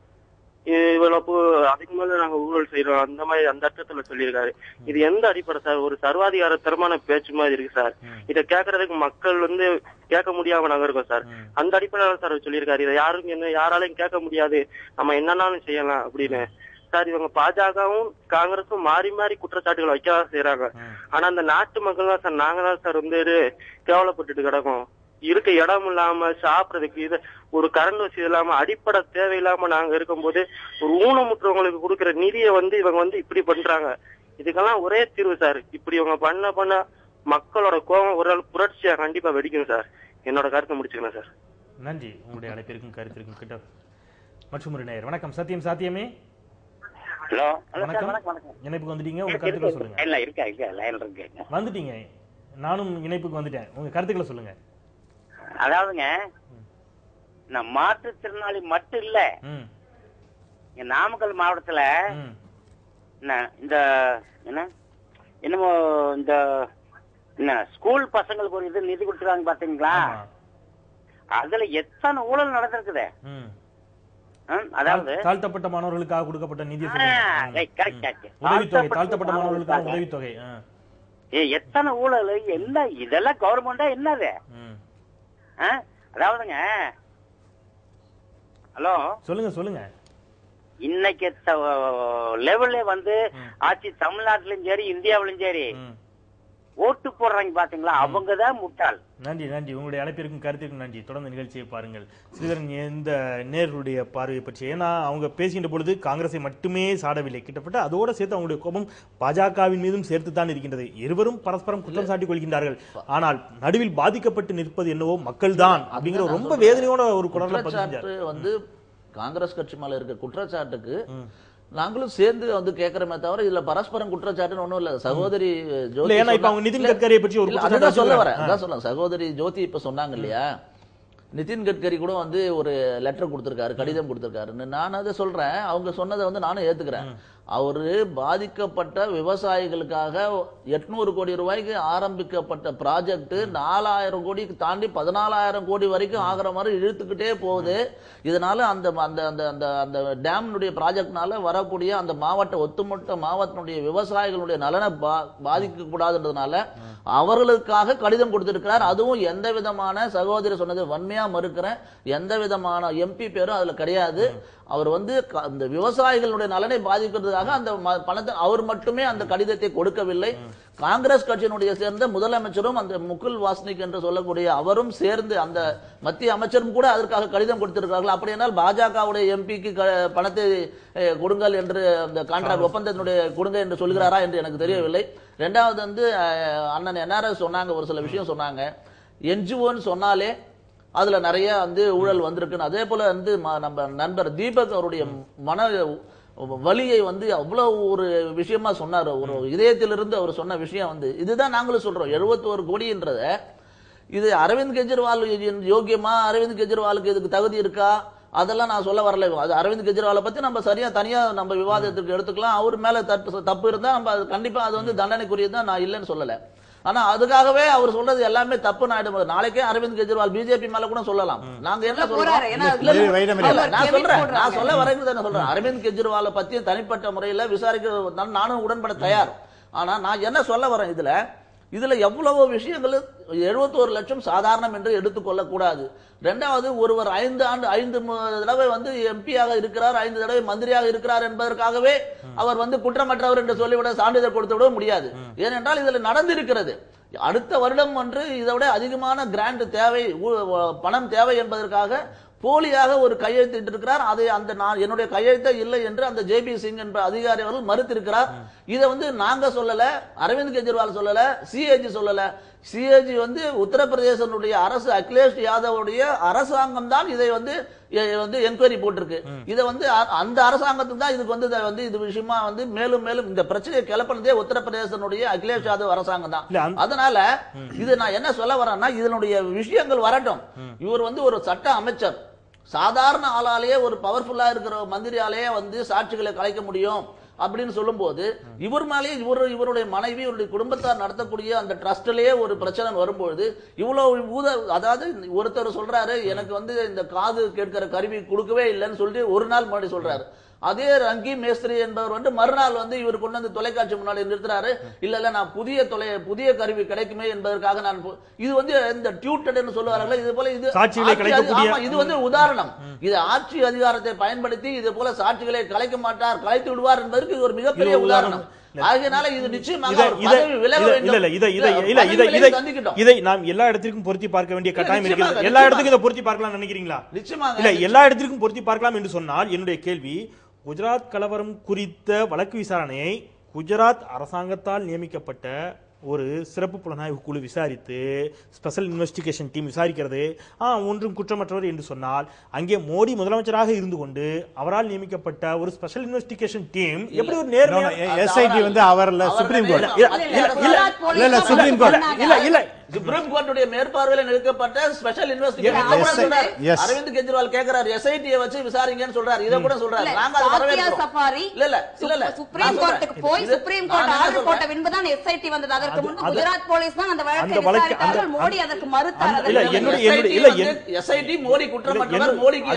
[SPEAKER 5] இவ்வளவு அதுக்கு மேல நாங்க ஊழல் செய்யறோம் அந்த மாதிரி அந்த அர்த்தத்துல சொல்லியிருக்காரு. இது எந்த அடிப்படை சார்? ஒரு சர்வாதிகாரத்தரமான பேச்சு மாதிரி இருக்கு சார். இத கேட்கறதுக்கு மக்கள் வந்து கேட்க முடியாம நாங்க இருக்கோம் சார். அந்த அடிப்படையில சார் சொல்லியிருக்காரு. இதை யாராலையும் கேட்க முடியாது, நம்ம என்னன்னாலும் செய்யலாம் அப்படின்னு. சார், இவங்க பாஜகவும் காங்கிரஸும் மாறி மாறி குற்றச்சாட்டுகள் வைக்கதான் செய்யறாங்க. ஆனா அந்த நாட்டு மக்கள் தான் சார், நாங்க தான் சார் வந்து கேவலப்பட்டுட்டு கிடக்கும். இருக்க இடம் இல்லாம சாப்பிடறதுக்கு இது ஒரு கரண்ட் வசதி இல்லாம அடிப்படை தேவையில்லாம நாங்க இருக்கும் போது ஒரு ஊனமுற்றவங்களுக்கு கொடுக்கற நிதியை வந்து இவங்க வந்து இப்படி பண்றாங்க. இதுக்கெல்லாம் ஒரே தீர்வு சார். இப்படி இவங்க பண்ண மக்களோட கோபம் ஒரு நாள் புரட்சியா கண்டிப்பா வெடிக்கும் சார். என்னோட கருத்தை முடிச்சுக்கணும் சார்.
[SPEAKER 3] நன்றி. உங்களுடைய அழைப்பிற்கும் கருத்திற்கும் கிட்ட மற்றும் ஒரு நேயர். வணக்கம் சத்தியம் சாத்தியமே.
[SPEAKER 9] ஹலோ,
[SPEAKER 3] வணக்கம். இணைப்புக்கு வந்துட்டீங்க, உங்க கருத்துக்களை சொல்லுங்க.
[SPEAKER 9] இல்ல இருக்க லைன்ல இருக்கேங்க.
[SPEAKER 3] வந்துட்டீங்க, நானும் இணைப்புக்கு வந்துட்டேன். உங்க கருத்துக்களை சொல்லுங்க.
[SPEAKER 9] அதாவதுங்க, நான் மாற்றுத்திறனாளி மட்டும் இல்ல, நாமக்கல் மாவட்டத்துல இந்த என்னமோ இந்த ஸ்கூல் பசங்களுக்கு ஒரு இது நிதி கொடுத்துருக்காங்க பாத்தீங்களா? அதுல எத்தனை ஊழல் நடந்திருக்குது. அதாவது
[SPEAKER 3] தாழ்த்தப்பட்ட மாணவர்களுக்காக கொடுக்கப்பட்ட நிதி, உதவித்தொகை, தாழ்த்தப்பட்ட மாணவர்களுக்காக உதவித்தொகை,
[SPEAKER 9] எத்தனை ஊழல் என்ன? இதெல்லாம் கவர்மெண்டா என்னது? அதாவதுங்க, ஹலோ
[SPEAKER 3] சொல்லுங்க சொல்லுங்க.
[SPEAKER 9] இன்னைக்கு லெவல்ல வந்து ஆட்சி தமிழ்நாட்டிலும் சரி இந்தியாவிலும் சரி ஓட்டு போடுறாங்க பாத்தீங்களா, அவங்கதான் முட்டாள்.
[SPEAKER 3] நன்றி நன்றி, உங்களுடைய அழைப்பிற்கும் கருத்திற்கும் நன்றி. தொடர்ந்து நிகழ்ச்சியை பாருங்கள். ஸ்ரீதரன், இந்த நேர்களுடைய பார்வையை பற்றி, ஏன்னா அவங்க பேசுகின்ற பொழுது காங்கிரஸை மட்டுமே சாடவில்லை, கிட்டத்தட்ட அதோட சேர்த்து அவங்களுடைய கோபம் பாஜகவின் மீதும் சேர்த்துத்தான் இருக்கின்றது. இருவரும் பரஸ்பரம் குற்றம் சாட்டிக் கொள்கின்றார்கள். ஆனால் நடுவில் பாதிக்கப்பட்டு நிற்பது என்னவோ மக்கள் தான் அப்படிங்கிற ரொம்ப வேதனையோட ஒரு குரல்
[SPEAKER 4] வந்து காங்கிரஸ் கட்சி மேல இருக்க குற்றச்சாட்டுக்கு நாங்களும் சேர்ந்து வந்து கேட்கிறோமே தவிர இதுல பரஸ்பரம் குற்றச்சாட்டுன்னு ஒண்ணும் இல்ல. சகோதரி ஜோதி
[SPEAKER 3] நிதின் கட்கரியை பற்றி
[SPEAKER 4] அதான் சொல்ல வரேன், அதான் சொல்ல சகோதரி ஜோதி இப்ப சொன்னாங்க இல்லையா, நிதின் கட்கரி கூட வந்து ஒரு லெட்டர் கொடுத்திருக்காரு, கடிதம் கொடுத்திருக்காருன்னு. நான் அதை சொல்றேன், அவங்க சொன்னதை வந்து நானும் ஏத்துக்கிறேன். அவரு பாதிக்கப்பட்ட விவசாயிகளுக்காக 800 கோடி ரூபாய்க்கு ஆரம்பிக்கப்பட்ட ப்ராஜெக்ட் 4000 கோடிக்கு தாண்டி 14,000 கோடி வரைக்கும் ஆகிற மாதிரி இழுத்துக்கிட்டே போகுது. இதனால அந்த அந்த அந்த அந்த டேம்னுடைய ப்ராஜெக்ட்னால வரக்கூடிய அந்த ஒட்டுமொத்த மாவட்டத்தினுடைய விவசாயிகளுடைய நலனை பாதிக்க கூடாதுன்றதுனால அவர்களுக்காக கடிதம் கொடுத்திருக்கிறார். அதுவும் எந்த விதமான, சகோதரி சொன்னது வன்மையா மறுக்கிறேன், எந்த விதமான எம்பி பேரும் அதுல கிடையாது. அவர் வந்து அந்த விவசாயிகளுடைய நலனை பாதிக்கிறதுக்காக அந்த பணத்தை அவர் மட்டுமே அந்த கடிதத்தை கொடுக்கவில்லை. காங்கிரஸ் கட்சியினுடைய சேர்ந்த முதலமைச்சரும் அந்த முகுல் வாஸ்னிக் என்று சொல்லக்கூடிய அவரும் சேர்ந்து அந்த மத்திய அமைச்சரும் கூட அதற்காக கடிதம் கொடுத்திருக்கிறார்கள். அப்படி என்றால் பாஜகவுடைய எம்பிக்கு பணத்தை கொடுங்கள் என்று அந்த கான்ட்ராக்ட் ஒப்பந்தத்தினுடைய கொடுங்க என்று சொல்கிறாரா என்று எனக்கு தெரியவில்லை. இரண்டாவது வந்து அண்ணன் என்ஆர்எஸ் சொன்னாங்க, ஒரு சில விஷயம் சொன்னாங்க. என்ஜிஓன்னு சொன்னாலே அதுல நிறைய வந்து ஊழல் வந்திருக்குன்னு. அதே போல வந்து நம்ம நண்பர் தீபக் அவருடைய மன வலியை வந்து அவ்வளவு ஒரு விஷயமா சொன்னார். ஒரு இதயத்திலிருந்து அவர் சொன்ன விஷயம் வந்து இதுதான் நாங்களும் சொல்றோம். 71 கோடின்றத இது அரவிந்த் கெஜ்ரிவால் யோகியமா, அரவிந்த் கெஜ்ரிவாலுக்கு இதுக்கு தகுதி இருக்கா, அதெல்லாம் நான் சொல்ல வரல. அது அரவிந்த் கெஜ்ரிவாலை பத்தி நம்ம சரியா தனியா நம்ம விவாதத்துக்கு எடுத்துக்கலாம். அவர் மேல தப்பு இருந்தா நம்ம கண்டிப்பா அது வந்து தண்டனைக்குரியதான், நான் இல்லைன்னு சொல்லல. ஆனா அதுக்காகவே அவர் சொல்றது எல்லாமே தப்பு ஆயிடும். நாளைக்கே அரவிந்த் கெஜ்ரிவால் பிஜேபி மேல கூட சொல்லலாம். நாங்க என்ன சொல்றோம், நான் சொல்ல வரைக்கும் சொல்றேன், அரவிந்த் கெஜ்ரிவாலை பத்தி தனிப்பட்ட முறையில விசாரிக்க நானும் உடன்பட தயார். ஆனா நான் என்ன சொல்ல வரேன், இதுல எவ்வளவு விஷயங்கள் 71 லட்சம் சாதாரணம் என்று எடுத்துக்கொள்ள கூடாது. இரண்டாவது, ஒருவர் 5 தடவை வந்து எம்பியாக இருக்கிறார், 5 தடவை மந்திரியாக இருக்கிறார் என்பதற்காகவே அவர் வந்து குற்றமற்றவர் என்று சொல்லிவிட சான்றிதழ் கொடுத்து விட முடியாது. ஏனென்றால் இதுல நடந்திருக்கிறது. அடுத்த வருடம் ஒன்று இதை விட அதிகமான கிராண்ட் தேவை, பணம் தேவை என்பதற்காக போலியாக ஒரு கையெழுத்திட்டு இருக்கிறார். அதை அந்த என்னுடைய கையெழுத்தே இல்லை என்று அந்த ஜேபி சிங் என்ற அதிகாரி அவர்கள் மறுத்திருக்கிறார். இதை வந்து நாங்க சொல்லல, அரவிந்த் கெஜ்ரிவால் சொல்லல, சிஏஜி சொல்லல. சிஏஜி வந்து உத்தரப்பிரதேசனுடைய அரசு அகிலேஷ் யாதவுடைய அரசாங்கம் தான் இதை வந்து என்கொயரி போட்டிருக்கு. இதை வந்து அந்த அரசாங்கத்துக்கு தான் இதுக்கு வந்து இது விஷயமா வந்து மேலும் மேலும் இந்த பிரச்சனையை கிளப்பினதே உத்தரப்பிரதேசனுடைய அகிலேஷ் யாதவ் அரசாங்கம் தான். அதனால இது நான் என்ன சொல்ல வரேன்னா, இதனுடைய விஷயங்கள் வரட்டும். இவர் வந்து ஒரு சட்ட அமைச்சர், சாதாரண ஆளாலேயே ஒரு பவர்ஃபுல்லா இருக்கிற மந்திரியாலேயே வந்து சாட்சிகளை கலைக்க முடியும் அப்படின்னு சொல்லும் போது, இவர் மேலேயே இவருடைய மனைவி, இவருடைய குடும்பத்தார் நடத்தக்கூடிய அந்த ட்ரஸ்ட்லயே ஒரு பிரச்சனை வரும்போது இவ்வளவு அதாவது ஒருத்தர் சொல்றாரு, எனக்கு வந்து இந்த காது கேட்கிற கருவி கொடுக்கவே இல்லைன்னு சொல்லிட்டு ஒரு நாள் முன்னாடி சொல்றாரு. அதே ரங்கி மேஸ்திரி என்பவர் வந்து மறுநாள் வந்து இவர் கொண்டு வந்து தொலைக்காட்சி முன்னாடி நிறுத்துறாரு, இல்ல நான் புதிய கருவி கிடைக்குமே என்பதற்காக நான் இது வந்து இந்த டியூட்டட்னு சொல்லுவார்கள். இது போல இது வந்து உதாரணம். இது ஆட்சி அதிகாரத்தை பயன்படுத்தி இது போல சாட்சிகளை கலைக்க மாட்டார், கலைத்து விடுவார் என்பதற்கு ஒரு மிகப்பெரிய உதாரணம்.
[SPEAKER 3] இதை நாம் எல்லா இடத்திற்கும் பொருத்தி பார்க்க வேண்டிய கட்டாயம் இருக்கிறது. எல்லா இடத்துக்கும் இதை பொருத்தி பார்க்கலாம் நினைக்கிறீங்களா? நிச்சயமாக இல்ல, எல்லா இடத்திற்கும் பொருத்தி பார்க்கலாம் என்று சொன்னால் என்னுடைய கேள்வி, குஜராத் கலவரம் குறித்த வழக்கு விசாரணையை குஜராத் அரசாங்கத்தால் நியமிக்கப்பட்ட ஒரு சிறப்பு புலனாய்வு குழு விசாரித்து ஸ்பெஷல் இன்வெஸ்டிகேஷன் டீம் விசாரிக்கிறது ஒன்றும் குற்றமற்றவர் என்று சொன்னால், அங்கே மோடி முதலமைச்சராக இருந்து கொண்டு அவரால் நியமிக்கப்பட்ட ஒரு ஸ்பெஷல் இன்வெஸ்டிகேஷன் டீம் எப்படி ஒரு
[SPEAKER 8] எஸ்ஐடி வந்து அவர்ல சுப்ரீம் கோர்ட்
[SPEAKER 4] சுப்ரீம் கோர்ட்டுடைய மேற்பார்வையில் நிறுத்தப்பட்ட ஸ்பெஷல் இன்வெஸ்டிகேஷன் அரவிந்த் கெஜ்ரிவால் கேக்குறாரு, எஸ்ஐடியை வச்சு விசாரிங்கன்னு சொல்றாரு. இத கூட சொல்றாரு. நாங்க அது வரவேற்கிறோம். இல்ல
[SPEAKER 7] சுப்ரீம் கோர்ட்டுக்கு போய் சுப்ரீம் கோர்ட் ஆர்டர் போட்ட பின்பு தான் எஸ்ஐடி வந்தது. அதற்கு முன்பு குஜராத் போலீஸ் தான் அந்த வழக்கை விசாரித்தார்கள். மோடி அதற்கு மறுத்தார்.
[SPEAKER 4] எஸ்ஐடி மோடி குற்றமற்றவர், மோடிக்கு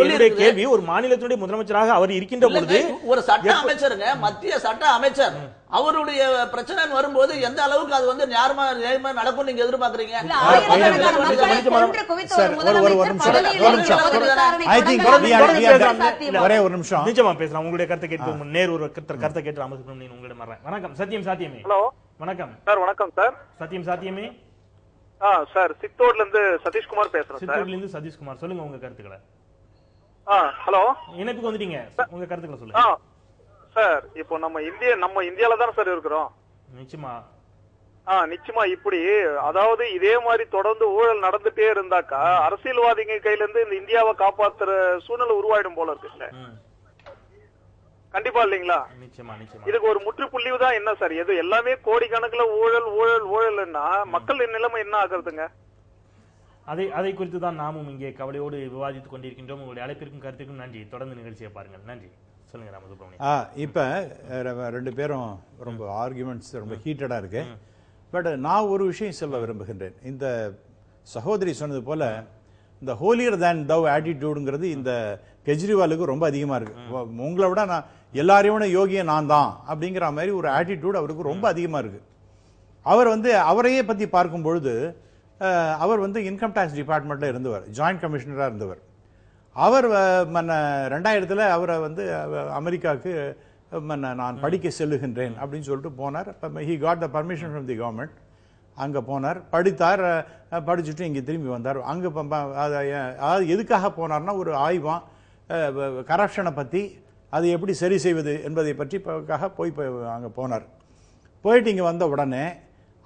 [SPEAKER 3] என்னுடைய கேள்வி, ஒரு மாநிலத்தினுடைய முதலமைச்சராக அவர் இருக்கின்ற பொழுது
[SPEAKER 4] ஒரு சட்ட அமைச்சருங்க, மத்திய சட்ட அமைச்சர், அவருடைய பிரச்சனை வரும்போது எந்த அளவுக்கு அது வந்து நியாயமா நடக்கும் நீங்க எதிர்பார்க்கறீங்க?
[SPEAKER 8] ஒரே ஒரு நிமிஷம்
[SPEAKER 3] நிச்சயமா பேசலாம். உங்களுடைய கருத்தை கேட்டு நேர் ஒரு கருத்தை கேட்டு ராமசுப்ரமணியன் உங்களிடம் வர்றேன். வணக்கம் சத்தியம் சாத்தியமே.
[SPEAKER 10] ஹலோ
[SPEAKER 3] வணக்கம்
[SPEAKER 10] சார். வணக்கம் சார்.
[SPEAKER 3] சத்தியம் சாத்தியமே.
[SPEAKER 10] சார் சித்தூர்ல இருந்து சதீஷ்குமார் பேசுறேன்.
[SPEAKER 3] சித்தூர்ல இருந்து சதீஷ்குமார், சொல்லுங்க உங்க கருத்துக்களை.
[SPEAKER 10] ஹலோ,
[SPEAKER 3] இணைப்புக்கு வந்துட்டீங்க, உங்க கருத்துக்களை சொல்லுங்க.
[SPEAKER 10] சார் இப்போ நம்ம இந்தியால தான் சார் இருக்கிறோம்.
[SPEAKER 3] நிச்சயமா
[SPEAKER 10] நிச்சயமா இப்படி அதாவது இதே மாதிரி தொடர்ந்து ஊழல் நடந்துட்டே இருந்தாக்கா அரசியல்வாதிங்க கையில இருந்து இந்த இந்தியாவை காப்பாத்துற சூழ்நிலை உருவாயிடும் போல இருக்குல்ல. கண்டிப்பா இல்லீங்களா?
[SPEAKER 3] நிச்சயமா நிச்சயமா.
[SPEAKER 10] இதுக்கு ஒரு முற்றுப்புள்ளி தான் என்ன சார்? எது எல்லாமே கோடிக்கணக்குல ஊழல் ஊழல் ஊழல்னா மக்கள் நிலைமை என்ன ஆகுறதுங்க?
[SPEAKER 3] அதை குறித்து தான் நாமும் இங்கே கவலையோடு விவாதித்துக் கொண்டிருக்கின்றோம். உங்களுடைய அழைப்பிற்கும் கருத்துக்கும் நன்றி. தொடர்ந்து நிகழ்ச்சியை பாருங்கள். நன்றி. சொல்லுங்க ராமசுப்ரமணியன்.
[SPEAKER 8] இப்ப ரெண்டு பேரும் ரொம்ப ஆர்குமெண்ட்ஸ் ரொம்ப ஹீட்டடா இருக்கு. பட் நான் ஒரு விஷயம் சொல்ல விரும்புகின்றேன். இந்த சகோதரி சொன்னது போல இந்த ஹோலியர் தேன் தவ் ஆட்டிடியூடுங்கிறது இந்த கெஜ்ரிவாலுக்கு ரொம்ப அதிகமா இருக்கு. உங்களை விட நான் எல்லாரையும் யோகிய நான் தான் அப்படிங்கிற மாதிரி ஒரு ஆட்டிடியூட் அவருக்கு ரொம்ப அதிகமா இருக்கு. அவர் வந்து அவரையே பத்தி பார்க்கும் பொழுது அவர் வந்து இன்கம் டாக்ஸ் டிபார்ட்மெண்ட்ல இருந்தவர், ஜாயிண்ட் கமிஷனரா இருந்தவர். அவர் 2000 அவரை வந்து அமெரிக்காவுக்கு நான் படிக்க செல்லுகின்றேன் அப்படின்னு சொல்லிட்டு போனார். He got the permission from the government. அங்கே போனார், படித்தார், படிச்சுட்டு இங்கே திரும்பி வந்தார். அங்கே அதாவது எதுக்காக போனார்னா ஒரு ஆய்வான் கரப்ஷனை பற்றி அதை எப்படி சரி செய்வது என்பதை பற்றி போய் அங்கே போனார். போயிட்டு இங்கே வந்த உடனே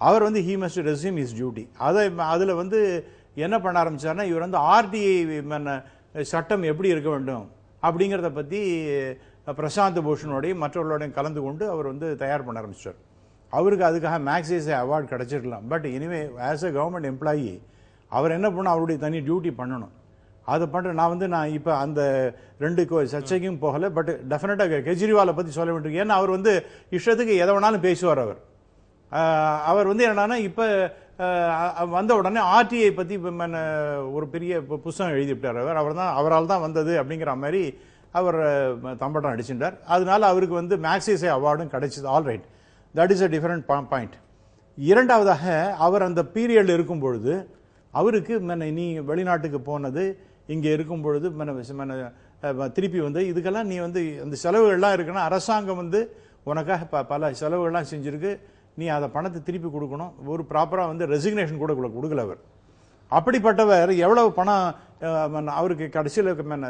[SPEAKER 8] அவர் வந்து he must resume his duty. அதில் வந்து என்ன பண்ண ஆரம்பிச்சார்னா இவர் வந்து ஆர்டிஐ சட்டம் எப்படி இருக்க வேண்டும் அப்படிங்கிறத பற்றி பிரசாந்த் பூஷனோடையும் மற்றவர்களோடையும் கலந்து கொண்டு அவர் வந்து தயார் பண்ண ஆரம்பிச்சார். அவருக்கு அதுக்காக மேக்ஸேஸே அவார்டு கிடைச்சிருக்கலாம். பட் இனிமே ஆஸ் எ கவர்மெண்ட் எம்ப்ளாயி அவர் என்ன பண்ணணும், அவருடைய தனி டியூட்டி பண்ணணும். அதை பண்ணுற நான் இப்போ அந்த ரெண்டு சர்ச்சைக்கும் போகலை. பட் டெஃபினட்டாக கெஜ்ரிவாலை பற்றி சொல்ல வேண்டியிருக்கு. ஏன்னா அவர் வந்து இஷ்டத்துக்கு எதை வேணாலும் பேசுவார். அவர் வந்து என்னன்னா இப்போ வந்த உடனே ஆர்டிஐ பற்றி ஒரு பெரிய புத்தகம் எழுதிவிட்டார். அவரால் தான் வந்தது அப்படிங்கிற மாதிரி அவர் தம்பட்டம் அடிச்சுட்டார். அதனால அவருக்கு வந்து மேக்ஸேஸே அவார்டும் கிடைச்சது. All right, that is a different point. இரண்டாவதாக அவர் அந்த பீரியடில் இருக்கும் பொழுது அவருக்கு நீ வெளிநாட்டுக்கு போனது, இங்கே இருக்கும் பொழுது திருப்பி வந்து இதுக்கெல்லாம் நீ வந்து அந்த செலவுகள்லாம் இருக்குன்னா அரசாங்கம் வந்து உனக்காக பல செலவுகள்லாம் செஞ்சிருக்கு, நீ அதை பணத்தை திருப்பி கொடுக்கணும். ஒரு ப்ராப்பராக வந்து ரெசிக்னேஷன் கூட கொடுக்கல அவர். அப்படிப்பட்டவர் எவ்வளவு பணம் அவருக்கு கடைசியில்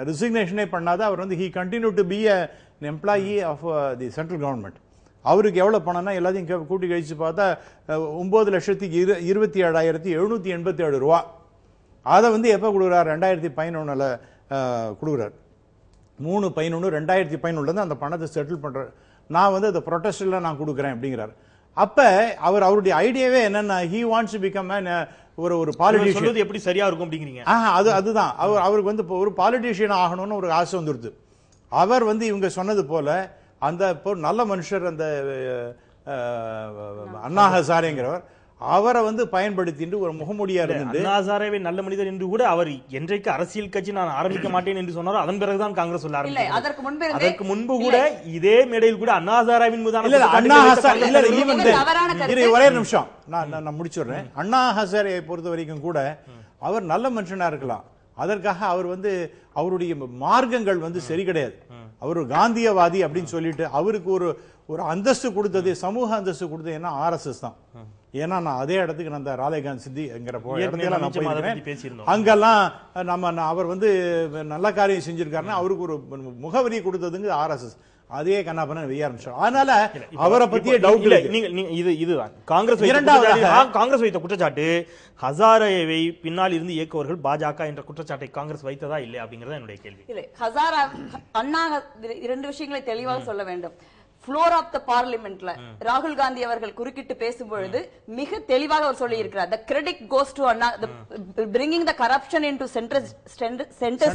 [SPEAKER 8] ரெசிக்னேஷனே பண்ணாத அவர் வந்து he continue to be a employee of the central government. அவருக்கு எவ்வளவு பணம்னா எல்லாத்தையும் கூட்டி கழிச்சு பார்த்தா 9,27,787 ரூபா. அதை வந்து எப்போ கொடுக்குறார்? 2011 கொடுக்குறார். 3/11/2011 அந்த பணத்தை செட்டில் பண்றார். நான் வந்து அந்த ப்ரொடெஸ்ட்ல நான் கொடுக்குறேன் அப்படிங்கிறார். அப்ப அவருடைய ஐடியாவே என்னன்னா ஹி வாண்ட்ஸ் டு பிகம் ஒரு பாலிட்டிஷியன்.
[SPEAKER 3] எப்படி சரியா இருக்கும் அப்படிங்கிறீங்க?
[SPEAKER 8] அதுதான் அவருக்கு வந்து ஒரு பாலிட்டிஷியன் ஆகணும்னு ஒரு ஆசை வந்துருது. அவர் வந்து இவங்க சொன்னது போல அந்த நல்ல மனுஷர் அந்த அண்ணா ஹசாரேங்கிறவர் அவரை வந்து பயன்படுத்திட்டு ஒரு முகமூடியா இருந்து
[SPEAKER 3] அண்ணா ஹசாரேவை நல்ல மனிதர் என்று கூட அவர் என்றைக்கு அரசியல் கட்சி நான் ஆரம்பிக்க மாட்டேன் என்று சொன்னாரோ அதன் பிறகுதான் காங்கிரஸ் சொல்ல ஆரம்பிச்சது. அதற்கு முன்பு கூட இதே மேடையில் கூட அண்ணா ஹசாரேவின் மீதான
[SPEAKER 8] ஒரே நிமிஷம் நான் முடிச்சுடுறேன். அண்ணா ஹசாரே பொறுத்த வரைக்கும் கூட அவர் நல்ல மனுஷனா இருக்கலாம். அதற்காக அவர் வந்து அவருடைய மார்க்கங்கள் வந்து சரி கிடையாது. அவர் காந்தியவாதி அப்படின்னு சொல்லிட்டு அவருக்கு ஒரு அந்தஸ்து கொடுத்தது, சமூக அந்தஸ்து கொடுத்தது என்ன RSS தான். ஏன்னா நான் அதே இடத்துக்கு நான் ராலேகாந்த் சித்திங்கிற அங்கெல்லாம் அவர் வந்து நல்ல காரியம் செஞ்சிருக்காருன்னா அவருக்கு ஒரு முகவரி கொடுத்ததுங்க RSS. அதே கண்ணாபன வெய்ய ஆரம்பிச்சோம். அதனால அவரை பத்தியே டவுட் இல்லை.
[SPEAKER 3] இதுதான் காங்கிரஸ் வைத்த குற்றச்சாட்டு. ஹசாரேவை பின்னால் இருந்து இயக்குவர்கள் பாஜக என்ற குற்றச்சாட்டை காங்கிரஸ் வைத்ததா இல்லை அப்படிங்கறத என்னுடைய கேள்வி.
[SPEAKER 7] இல்லை, ஹசாரா அண்ணா இரண்டு விஷயங்களை தெளிவாக சொல்ல வேண்டும். ஃப்ளோர் ஆஃப் த பார்லிமெண்ட்ல ராகுல் காந்தி அவர்கள் குறுக்கிட்டு பேசும்பொழுது மிக தெளிவாக அவர் சொல்லி இருக்கிறார். the credit goes to Anna, bringing the corruption into center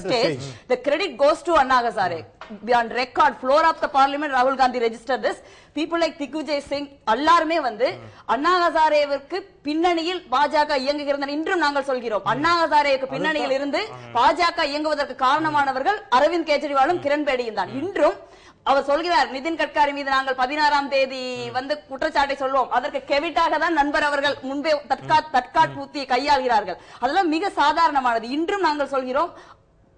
[SPEAKER 7] stage, the credit goes to Anna Hazare. Beyond record, floor of the parliament, Rahul Gandhi registered this. People like Digvijay Singh எல்லாருமே வந்து அண்ணா ஹசாரேவிற்கு பின்னணியில் பாஜக இயங்குகிறது இன்றும் நாங்கள் சொல்கிறோம். அண்ணா ஹசாரேவுக்கு பின்னணியில் இருந்து பாஜக இயங்குவதற்கு காரணமானவர்கள் அரவிந்த் கெஜ்ரிவாலும் கிரண் பேடியும் தான். இன்றும் அவர் சொல்கிறார், நிதின் கட்காரி மீது நாங்கள் 16ஆம் தேதி வந்து குற்றச்சாட்டை சொல்வோம், அதற்கு கெவிட்டாக தான் நண்பர் அவர்கள் முன்பே தற்காட்பூத்தியை கையாள்கிறார்கள். அதெல்லாம் மிக சாதாரணமானது. இன்றும் நாங்கள் சொல்கிறோம்,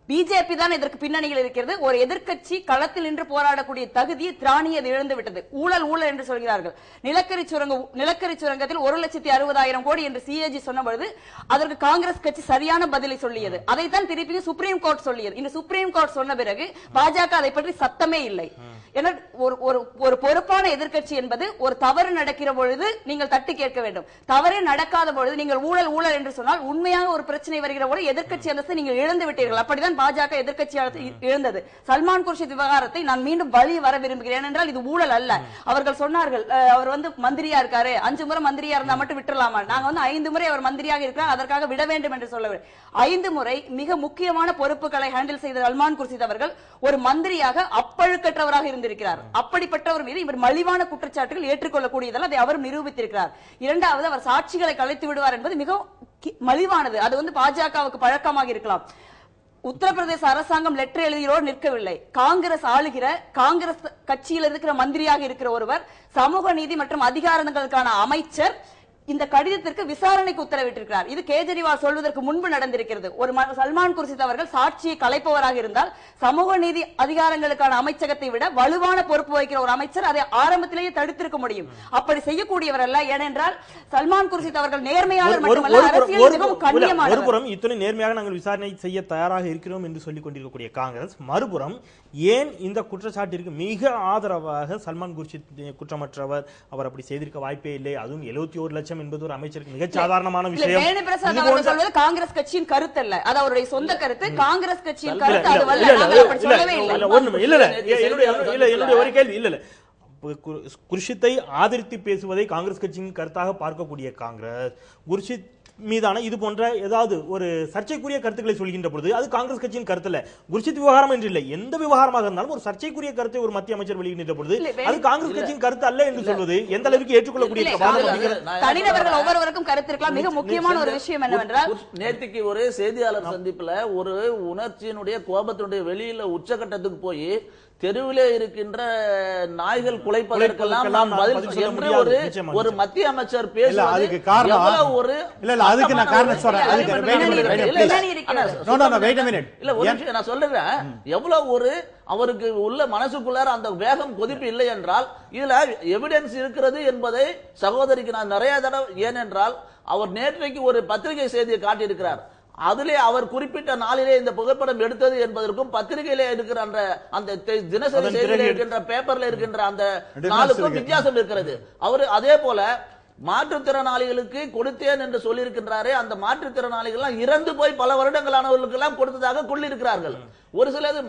[SPEAKER 7] பிஜேபி தான் இதற்கு பின்னணியில் இருக்கிறது. ஒரு எதிர்க்கட்சி களத்தில் நின்று போராடக்கூடிய தகுதியை திராணி அது இழந்து விட்டது. ஊழல் ஊழல் என்று சொல்கிறார்கள். நிலக்கரி சுரங்கத்தில் 1,60,60,000 கோடி என்று சிஏஜி சொன்ன பொழுது அதற்கு காங்கிரஸ் கட்சி சரியான பதிலை சொல்லியது. அதைத்தான் திருப்பி சுப்ரீம் கோர்ட் சொல்லியது. இந்த சுப்ரீம் கோர்ட் சொன்ன பிறகு பாஜக அதை பற்றி சத்தமே இல்லை. ஏன்னா ஒரு பொறுப்பான எதிர்க்கட்சி என்பது ஒரு தவறு நடக்கிற பொழுது நீங்கள் தட்டி கேட்க வேண்டும். தவறே நடக்காத பொழுது நீங்கள் ஊழல் ஊழல் என்று சொன்னால் உண்மையாக ஒரு பிரச்சனை வருகிற போது எதிர்க்கட்சி அந்தஸ்தை நீங்கள் இழந்து விட்டீர்கள். அப்படிதான் பாஜக எதிர்க்கட்சி இழந்தது. சல்மான் குர்ஷித் விவகாரத்தை நான் மீண்டும் வழி வர விரும்புகிறேன் என்றால் இது ஊழல் அல்ல. அவர்கள் சொன்னார்கள், அவர் வந்து மந்திரியா இருக்காரு, 5 முறை மந்திரியா இருந்தா மட்டும் விட்டுறலாமா? நாங்க வந்து 5 முறை அவர் மந்திரியாக இருக்கிறார், அதற்காக விட வேண்டும் என்று சொல்லவில்லை. 5 முறை மிக முக்கியமான பொறுப்புகளை ஹேண்டில் செய்த சல்மான் குர்ஷித் அவர்கள் ஒரு மந்திரியாக அப்பழுக்கற்றவராக இருந்திருக்கிறார். அப்படிப்பட்டவர் மீது இவர் மலிவான குற்றச்சாட்டுகள் ஏற்றுக்கொள்ளக்கூடியதல்ல, அதை அவர் நிரூபித்திருக்கிறார். இரண்டாவது, அவர் சாட்சிகளை கலைத்து விடுவார் என்பது மிக மலிவானது. அது வந்து பாஜகவுக்கு பழக்கமாக இருக்கலாம். உத்தரப்பிரதேச அரசாங்கம் லெட்டர் எழுதியோடு நிற்கவில்லை. காங்கிரஸ் ஆளுகிற காங்கிரஸ் கட்சியில் இருக்கிற மந்திரியாக இருக்கிற ஒருவர், சமூக நீதி மற்றும் அதிகாரங்களுக்கான அமைச்சர் இந்த கடிதத்திற்கு விசாரணைக்கு உத்தரவிட்டிருக்கிறார். இது கேஜரிவால் சொல்வதற்கு முன்பு நடந்திருக்கிறது. ஒரு சல்மான் குர்ஷித் அவர்கள் சாட்சியை கலைப்பவராக இருந்தால் சமூக நீதி அதிகாரங்களுக்கான அமைச்சகத்தை விட வலுவான பொறுப்பு வகிக்கிற ஒரு அமைச்சர் அதை ஆரம்பத்திலேயே தடுத்திருக்க முடியும். அப்படி செய்யக்கூடியவர் அல்ல. ஏனென்றால் சல்மான் குர்ஷித் அவர்கள் நேர்மையாளர் மட்டுமல்ல, அரசியல் மிகவும் கண்ணியமானவர்.
[SPEAKER 3] ஒருபுறம் இத்தனை நேர்மையாக நாங்கள் விசாரணை செய்ய தயாராக இருக்கிறோம் என்று சொல்லிக் கொண்டிருக்கக்கூடிய காங்கிரஸ், மறுபுறம் ஏன் இந்த குற்றச்சாட்டிற்கு மிக ஆதரவாக சல்மான் குர்ஷித் குற்றமற்றவர், அவர் அப்படி செய்திருக்க வாய்ப்பே இல்லை, அதுவும் 71 லட்சம் என்பது ஒரு அமைச்சருக்கு மிக சாதாரணமான விஷயம்.
[SPEAKER 7] காங்கிரஸ் கட்சியின் கருத்து அல்ல, அது அவருடைய சொந்த கருத்து. காங்கிரஸ் கட்சியின் கருத்து அதுவல்ல.
[SPEAKER 3] என்னுடைய ஒரு கேள்வி இல்ல குர்ஷித்தை ஆதரித்து பேசுவதை காங்கிரஸ் கட்சியின் கருத்தாக பார்க்கக்கூடிய காங்கிரஸ், குர்ஷித் மீதான இது போன்ற ஏதாவது ஒரு சர்ச்சைக்குரிய கருத்துக்களை சொல்கின்ற பொழுது அது காங்கிரஸ் கட்சியின் கருத்து இல்ல. குர்ஷித் விவகாரம் என்று இல்லை, எந்த விவகாரமாக இருந்தாலும் ஒரு சர்ச்சைக்குரிய கருத்தை ஒரு மத்திய அமைச்சர் வெளியிடுகின்ற பொழுது அது காங்கிரஸ் கட்சியின் கருத்து அல்ல என்று சொல்வது எந்த அளவுக்கு ஏற்றுக்கொள்ளக்கூடிய?
[SPEAKER 7] தனிநபர்கள் ஒவ்வொருவருக்கும் கருத்து இருக்கலாம். மிக முக்கியமான ஒரு விஷயம் என்னவென்றால்,
[SPEAKER 4] நேற்றுக்கு ஒரு செய்தியாளர் சந்திப்புல ஒரு உணர்ச்சியினுடைய கோபத்தினுடைய வெளியில உச்சகட்டத்துக்கு போய் தெருவிலே இருக்கின்ற நாய்கள் குலைப்பதற்கெல்லாம் நாம் பதில் என்று ஒரு மத்திய அமைச்சர் பேசுவது
[SPEAKER 8] அதுக்கு காரணம் ஒரு அதுக்கு நான் காரணம் சொல்றேன்.
[SPEAKER 4] நான் சொல்றேன், எவ்வளவு ஒரு அவருக்கு உள்ள மனசுக்குள்ளார அந்த வேகம் கொதிப்பு இல்லை என்றால் இதுல எவிடன்ஸ் இருக்கிறது என்பதை சகோதரிக்கு நான் நிறைய தடவை, ஏனென்றால் அவர் நேற்றைக்கு ஒரு பத்திரிகை செய்தியை காட்டியிருக்கிறார். அதிலே அவர் குறிப்பிட்ட நாளிலே இந்த புகைப்படம் எடுத்தது என்பதற்கும் பத்திரிகையிலே இருக்கிற அந்த தினசரி செய்தியிலே இருக்கின்ற பேப்பர்ல இருக்கின்ற அந்த நாளுக்கும் வித்தியாசம் இருக்கிறது. அவர் அதே போல மாற்றுத்திறனாளிகளுக்கு கொடுத்தேன் என்று சொல்லியிருக்கின்றாரே, அந்த மாற்றுத்திறனாளிகள் இறந்து போய் பல வருடங்களானவர்களுக்கு எல்லாம் கொடுத்ததாக கொள்ளிருக்கிறார்கள். ஒரு சிலது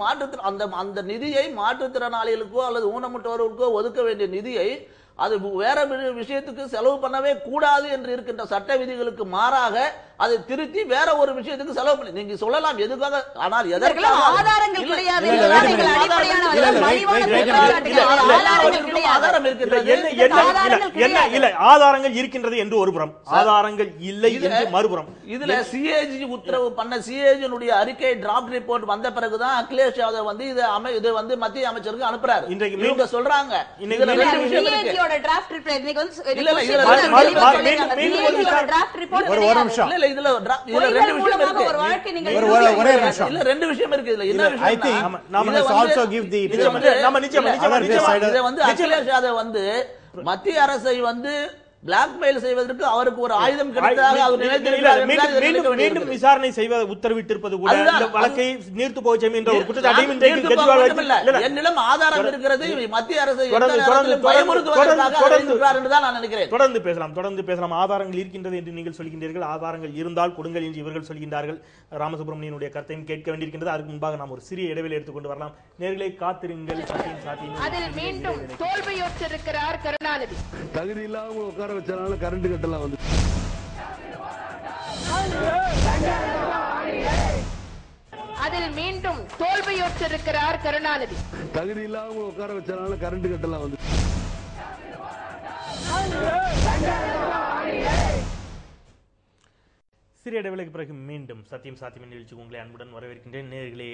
[SPEAKER 4] அந்த நிதியை மாற்றுத்திறனாளிகளுக்கோ அல்லது ஊனமுற்றவர்களுக்கோ ஒதுக்க வேண்டிய நிதியை அது வேற விஷயத்துக்கு செலவு பண்ணவே கூடாது என்று இருக்கின்ற சட்ட விதிகளுக்கு மாறாக அதை திருத்தி வேற ஒரு விஷயத்துக்கு செலவு பண்ணி நீங்க சொல்லலாம் எதுக்காக, ஆனால்
[SPEAKER 7] ஆதாரங்கள் கிடையாது.
[SPEAKER 3] ஆதாரங்கள் இருக்கின்றது என்று ஒருபுறம், ஆதாரங்கள் இல்லை என்று மறுபுறம்.
[SPEAKER 4] இதுல சிஏஜி உத்தரவு பண்ண சிஏஜினுடைய அறிக்கை டிராப்ட் ரிப்போர்ட் வந்த பிறகுதான் அகிலேஷ் யாதவ் வந்து இது வந்து மத்திய அமைச்சருக்கு அனுப்புறாரு. இன்றைக்கு சொல்றாங்க ரெண்டு விஷயம் இருக்கு. இதுல அகிலேஷ் யாதவ் வந்து மத்திய அரசை வந்து பிளாக்மெயில் செய்வதற்கு அவருக்கு ஒரு ஆயுதம் கிடைத்ததாக அவர்
[SPEAKER 3] மீண்டும் விசாரணை செய்வ உத்தரவிட்டிருப்பது கூட இந்த வழக்கை நீர்த்து போக செய்யும் என்ற ஒரு குற்றச்சாட்டையும் இன்றைக்கு கெஜ்ரிவால்
[SPEAKER 4] என்னிடம் ஆதாரம் இருக்கிறது. மத்திய அரசை பயமுறுத்துவதற்காக என்று தான் நான் நினைக்கிறேன்.
[SPEAKER 3] தொடர்ந்து பேசலாம். ஆதாரங்கள் இருக்கின்றது என்று நீங்கள் சொல்கின்றீர்கள், ஆதாரங்கள் இருந்தால் கொடுங்கள் என்று இவர்கள் சொல்கின்றார்கள். ராமசுப்ரமணியனுடைய கருத்தையும் கேட்க வேண்டியிருக்கின்றது. அதுக்கு முன்பாக நாம் ஒரு சிறிய இடைவெளி எடுத்துக்கொண்டு வரலாம். நேர்களை காத்திருங்கள்.
[SPEAKER 1] அதில் மீண்டும் தோல்வியுற்றிருக்கிறார் கருணாநிதி.
[SPEAKER 2] தகுதி இல்லாம உட்கார வச்சனால கரண்ட் கட்டலாம் வந்து
[SPEAKER 1] அதில் மீண்டும் தோல்வியுற்றிருக்கிறார் கருணாநிதி.
[SPEAKER 2] தகுதி இல்லாம உட்கார வச்சனால கரண்ட் கட்டலாம் வந்து
[SPEAKER 3] சிறிய இடைவெளிக்கு பிறகு மீண்டும் சத்தியம் சாத்தியம் நிகழ்ச்சி உங்களை அன்புடன் வரவேற்கின்றேன். நேர்களே,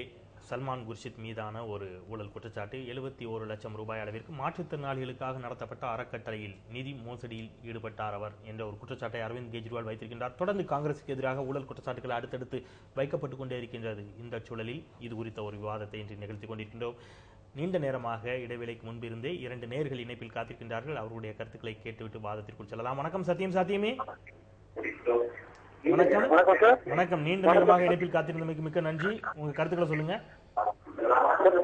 [SPEAKER 3] சல்மான் குர்ஷித் மீதான ஒரு ஊழல் குற்றச்சாட்டு. 71 லட்சம் ரூபாய் அளவிற்கு மாற்றுத்திறனாளிகளுக்காக நடத்தப்பட்ட அறக்கட்டளையில் நிதி மோசடியில் ஈடுபட்டார் அவர் என்ற ஒரு குற்றச்சாட்டை அரவிந்த் கெஜ்ரிவால் வைத்திருக்கின்றார். தொடர்ந்து காங்கிரசுக்கு எதிராக ஊழல் குற்றச்சாட்டுகள் அடுத்தடுத்து வைக்கப்பட்டுக் கொண்டே இருக்கின்றது. இந்த சூழலில் இது குறித்த ஒரு விவாதத்தை இன்று நிகழ்த்தி கொண்டிருக்கின்றோம். நீண்ட நேரமாக இடைவேளைக்கு முன்பிருந்தே 2 நேயர்கள் இணைப்பில் காத்திருக்கின்றார்கள். அவர்களுடைய கருத்துக்களை கேட்டுவிட்டு வாதத்திற்குள் செல்லலாம். வணக்கம் சத்தியம் சாத்தியமே. வணக்கம். வணக்கம். நீண்ட நேரமாக இணைப்பில் காத்திருந்தமைக்கு மிக்க நன்றி. உங்க கருத்துக்களை சொல்லுங்க.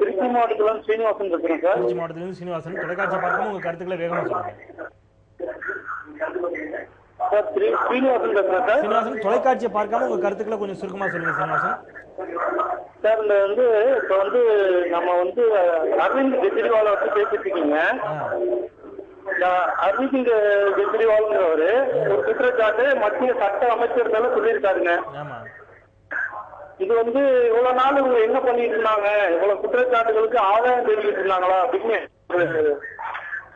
[SPEAKER 6] திருச்சி மாவட்டத்திலிருந்து சீனிவாசன் பேசுறேன் சார்.
[SPEAKER 3] திருச்சி மாவட்டத்திலிருந்து சீனிவாசன். தொலைக்காட்சி பார்க்காம உங்க கருத்துக்களை வேகமா சொல்லுங்க.
[SPEAKER 6] சீனிவாசன் பேசுறேன் சார்.
[SPEAKER 3] சீனிவாசன், தொலைக்காட்சியை பார்க்காம உங்க கருத்துக்களை கொஞ்சம் சுருக்கமா சொல்லுங்க சீனிவாசன்.
[SPEAKER 6] சார் இப்ப நம்ம அரவிந்த் கெஜ்ரிவால் பேசிட்டு இருக்கீங்க. அரவிந்த் கெஜ்ரிவால்ங்கிறவரு ஒரு குற்றச்சாட்டு மத்திய சட்ட அமைச்சர் சொல்லியிருக்காருங்க. இது இவ்வளவு நாள் இவங்க என்ன பண்ணிட்டு இருந்தாங்க, இவ்வளவு குற்றச்சாட்டுகளுக்கு ஆதாயம் தெரிவிட்டு இருந்தாங்களா அப்படின்னு ஒரு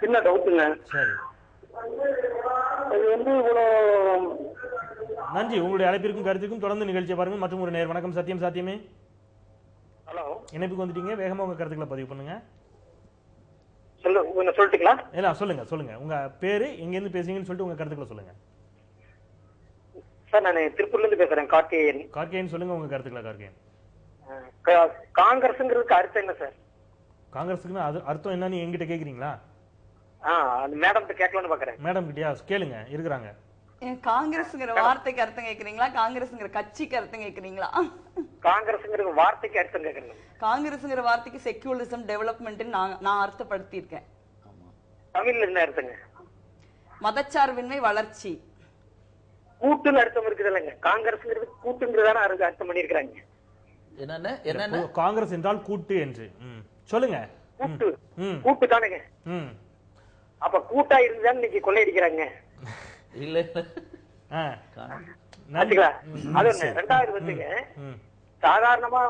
[SPEAKER 6] சின்ன டவுட்டுங்க. இது இவ்வளவு
[SPEAKER 3] நன்றி. உங்களுடைய அழைப்பிற்கும் கருத்துக்கும் தொடர்ந்து நிகழ்ச்சியை பாருங்க. மற்றும் ஒரு நேர். வணக்கம் சத்தியம் சாத்தியமே.
[SPEAKER 6] ஹலோ,
[SPEAKER 3] இணைப்புக்கு வந்துட்டீங்க. வேகமா உங்க கருத்துக்களை பதிவு பண்ணுங்க.
[SPEAKER 6] சொல்லிட்டீங்களா?
[SPEAKER 3] இல்ல, சொல்லுங்க சொல்லுங்க. உங்க பேரு, எங்க இருந்து பேசுறீங்கன்னு சொல்லிட்டு உங்க கருத்துக்களை சொல்லுங்க.
[SPEAKER 6] சார், நான் திருப்பூர்ல இருந்து பேசுறேன். கார்த்திகேயன்.
[SPEAKER 3] கார்த்திகேயன், சொல்லுங்க உங்க கருத்துக்களை. கார்த்திகேயன்,
[SPEAKER 6] காங்கிரஸ்ங்கிறதுக்கு அர்த்தம் என்ன சார்?
[SPEAKER 3] காங்கிரஸுக்கு அர்த்தம் என்னன்னு என்கிட்ட கேக்குறீங்களா?
[SPEAKER 6] மேடம் கேட்கலாம்னு பாக்குறேன்.
[SPEAKER 3] மேடம் கிட்டயா கேளுங்க, இருக்கிறாங்க.
[SPEAKER 7] காங்கிரஸ்ங்கிற வார்த்தைக்கு அர்த்தம் கேக்குறீங்களா, காங்கிரஸ்ங்கிற கட்சிக்கு அர்த்தம் கேக்குறீங்களா?
[SPEAKER 6] காங்கிரஸ்ங்கிற வார்த்தைக்கு அர்த்தம் கேக்குறீங்க.
[SPEAKER 7] காங்கிரஸ்ங்கிற வார்த்தைக்கு செக்யூலிசம் டெவலப்மெண்ட் நான் அர்த்தப்படுத்தி இருக்கேன்.
[SPEAKER 6] தமிழ்ல என்ன அர்த்தங்க?
[SPEAKER 7] மதச்சார்பின்மை வளர்ச்சி.
[SPEAKER 6] கூட்டுன்னு அர்த்தம் இருக்குது இல்லைங்க. காங்கிரஸ்ங்கிறது கூட்டுங்கிறதான அர்த்தம் பண்ணிருக்காங்க.
[SPEAKER 4] என்ன
[SPEAKER 3] காங்கிரஸ் என்றால் கூட்டு என்று சொல்லுங்க.
[SPEAKER 6] கூட்டு கூட்டு தானுங்க. அப்ப கூட்டா இருந்தாலும் இன்னைக்கு கொள்ளையடிக்கிறாங்க.
[SPEAKER 4] இல்ல
[SPEAKER 6] அது ரெண்டாவது சாதாரணமா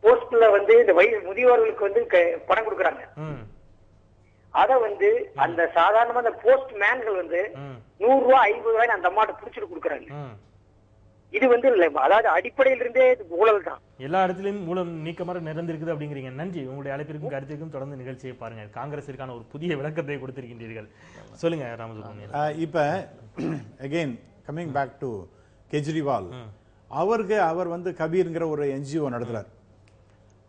[SPEAKER 6] போஸ்ட்ல இந்த முதியோர்களுக்கு பணம் கொடுக்கறாங்க. அத அந்த சாதாரணமா அந்த போஸ்ட் மேன்கள் 100 ரூபாய் 50 ரூபாய் அந்த அம்மாட்ட புடிச்சிட்டு கொடுக்கறாங்க. இது அதாவது அடிப்படையில இருந்தே ஊழல் தான்.
[SPEAKER 3] எல்லா இடத்திலும் மூலம் நீக்கமர நிறைந்திருக்குது அப்படிங்கிறீங்க. நன்றி. உங்களுடைய அழைப்பிற்கும் கருத்திற்கும் தொடர்ந்து நிகழ்ச்சியை பாருங்க. காங்கிரஸிற்கான ஒரு புதிய விளக்கத்தை கொடுத்திருக்கின்றீர்கள். சொல்லுங்க ராமசுப்ரமணியன்.
[SPEAKER 8] இப்ப again coming back to Kejriwal, அவர் கபீர்ங்கிற ஒரு என்ஜிஓ நடத்துறார்.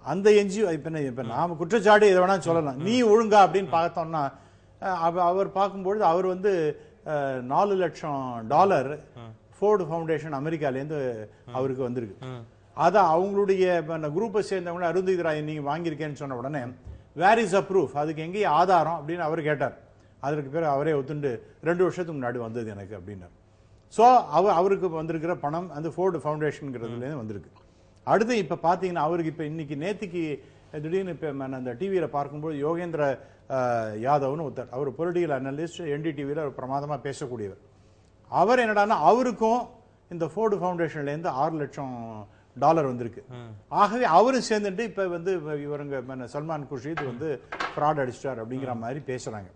[SPEAKER 8] அந்த என்ஜிஓ இப்ப நாம குற்றச்சாட்டு எதை வேணா சொல்லலாம். நீ ஒழுங்கா அப்படின்னு பார்த்தோம்னா அவர் பார்க்கும்பொழுது அவர் $4 லட்சம் ஃபோர்டு ஃபவுண்டேஷன் அமெரிக்காலேருந்து அவருக்கு வந்திருக்கு. அதை அவங்களுடைய குரூப்பை சேர்ந்தவங்க அருந்ததி ராய் நீங்க வாங்கியிருக்கேன்னு சொன்ன உடனே வேர் இஸ் அ ப்ரூஃப், அதுக்கு எங்கேயும் ஆதாரம் அப்படின்னு அவர் கேட்டார். அதற்கு பிறகு அவரே ஒத்துண்டு 2 வருஷத்துக்கு முன்னாடி வந்தது எனக்கு அப்படின்னார். ஸோ அவருக்கு வந்திருக்கிற பணம் அந்த ஃபோர்டு ஃபவுண்டேஷன்ங்கிறதுலேருந்து வந்திருக்கு. அடுத்து இப்போ பார்த்தீங்கன்னா அவருக்கு இப்போ இன்னைக்கு நேற்றுக்கு திடீர்னு இப்போ அந்த டிவியில் பார்க்கும்போது யோகேந்திர யாதவ்னு ஒருத்தர், அவர் பொலிட்டிக்கல் அனலிஸ்ட், NDTVயில் அவர் பிரமாதமாக பேசக்கூடியவர். அவர் என்னடான்னா அவருக்கும் இந்த ஃபோர்டு ஃபவுண்டேஷன்லேருந்து $6 லட்சம் வந்திருக்கு. ஆகவே அவரும் சேர்ந்துட்டு இப்போ இவருங்க சல்மான் குர்ஷித் ஃப்ராட் அடிச்சிட்டார் அப்படிங்கிற மாதிரி பேசுகிறாங்க.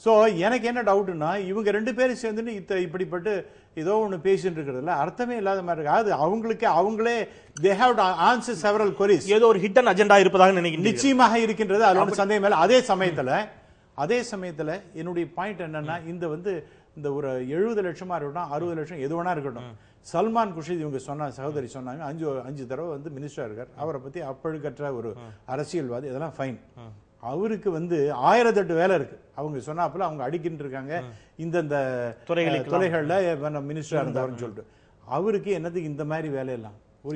[SPEAKER 8] ஸோ எனக்கு என்ன டவுட்னா இவங்க 2 பேரும் சேர்ந்துட்டு இப்படிப்பட்டு ஏதோ ஒன்று பேசிட்டு இருக்கிறதுல அர்த்தமே இல்லாத மாதிரி இருக்கு. அது அவங்களே they have to answer several queries.
[SPEAKER 3] ஏதோ ஒரு ஹிடன் அஜெண்டா இருப்பதாக நினைக்கிறேன்.
[SPEAKER 8] நிச்சயமாக இருக்கின்றது, அது ஒன்றும் சந்தேகம் இல்லை. அதே சமயத்தில் என்னுடைய பாயிண்ட் என்னன்னா இந்த ஒரு 70 லட்சமா இருக்கட்டும் 60 லட்சம் எது வேணா இருக்கட்டும், சல்மான் குர்ஷித் இவங்க சகோதரி சொன்னாங்க 5 தடவை மினிஸ்டரா இருக்கார். அவரை பத்தி அப்பழுக்கற்ற ஒரு அரசியல்வாதி, இதெல்லாம் ஃபைன். அவருக்கு 1008 வேலை இருக்கு. அவங்க சொன்னாப்புல அவங்க அடிக்கிட்டு இருக்காங்க இந்த துறைகள்ல மினிஸ்டரா இருந்தவர்னு சொல்லிட்டு. அவருக்கு என்னதுக்கு இந்த மாதிரி வேலையெல்லாம் ஒரு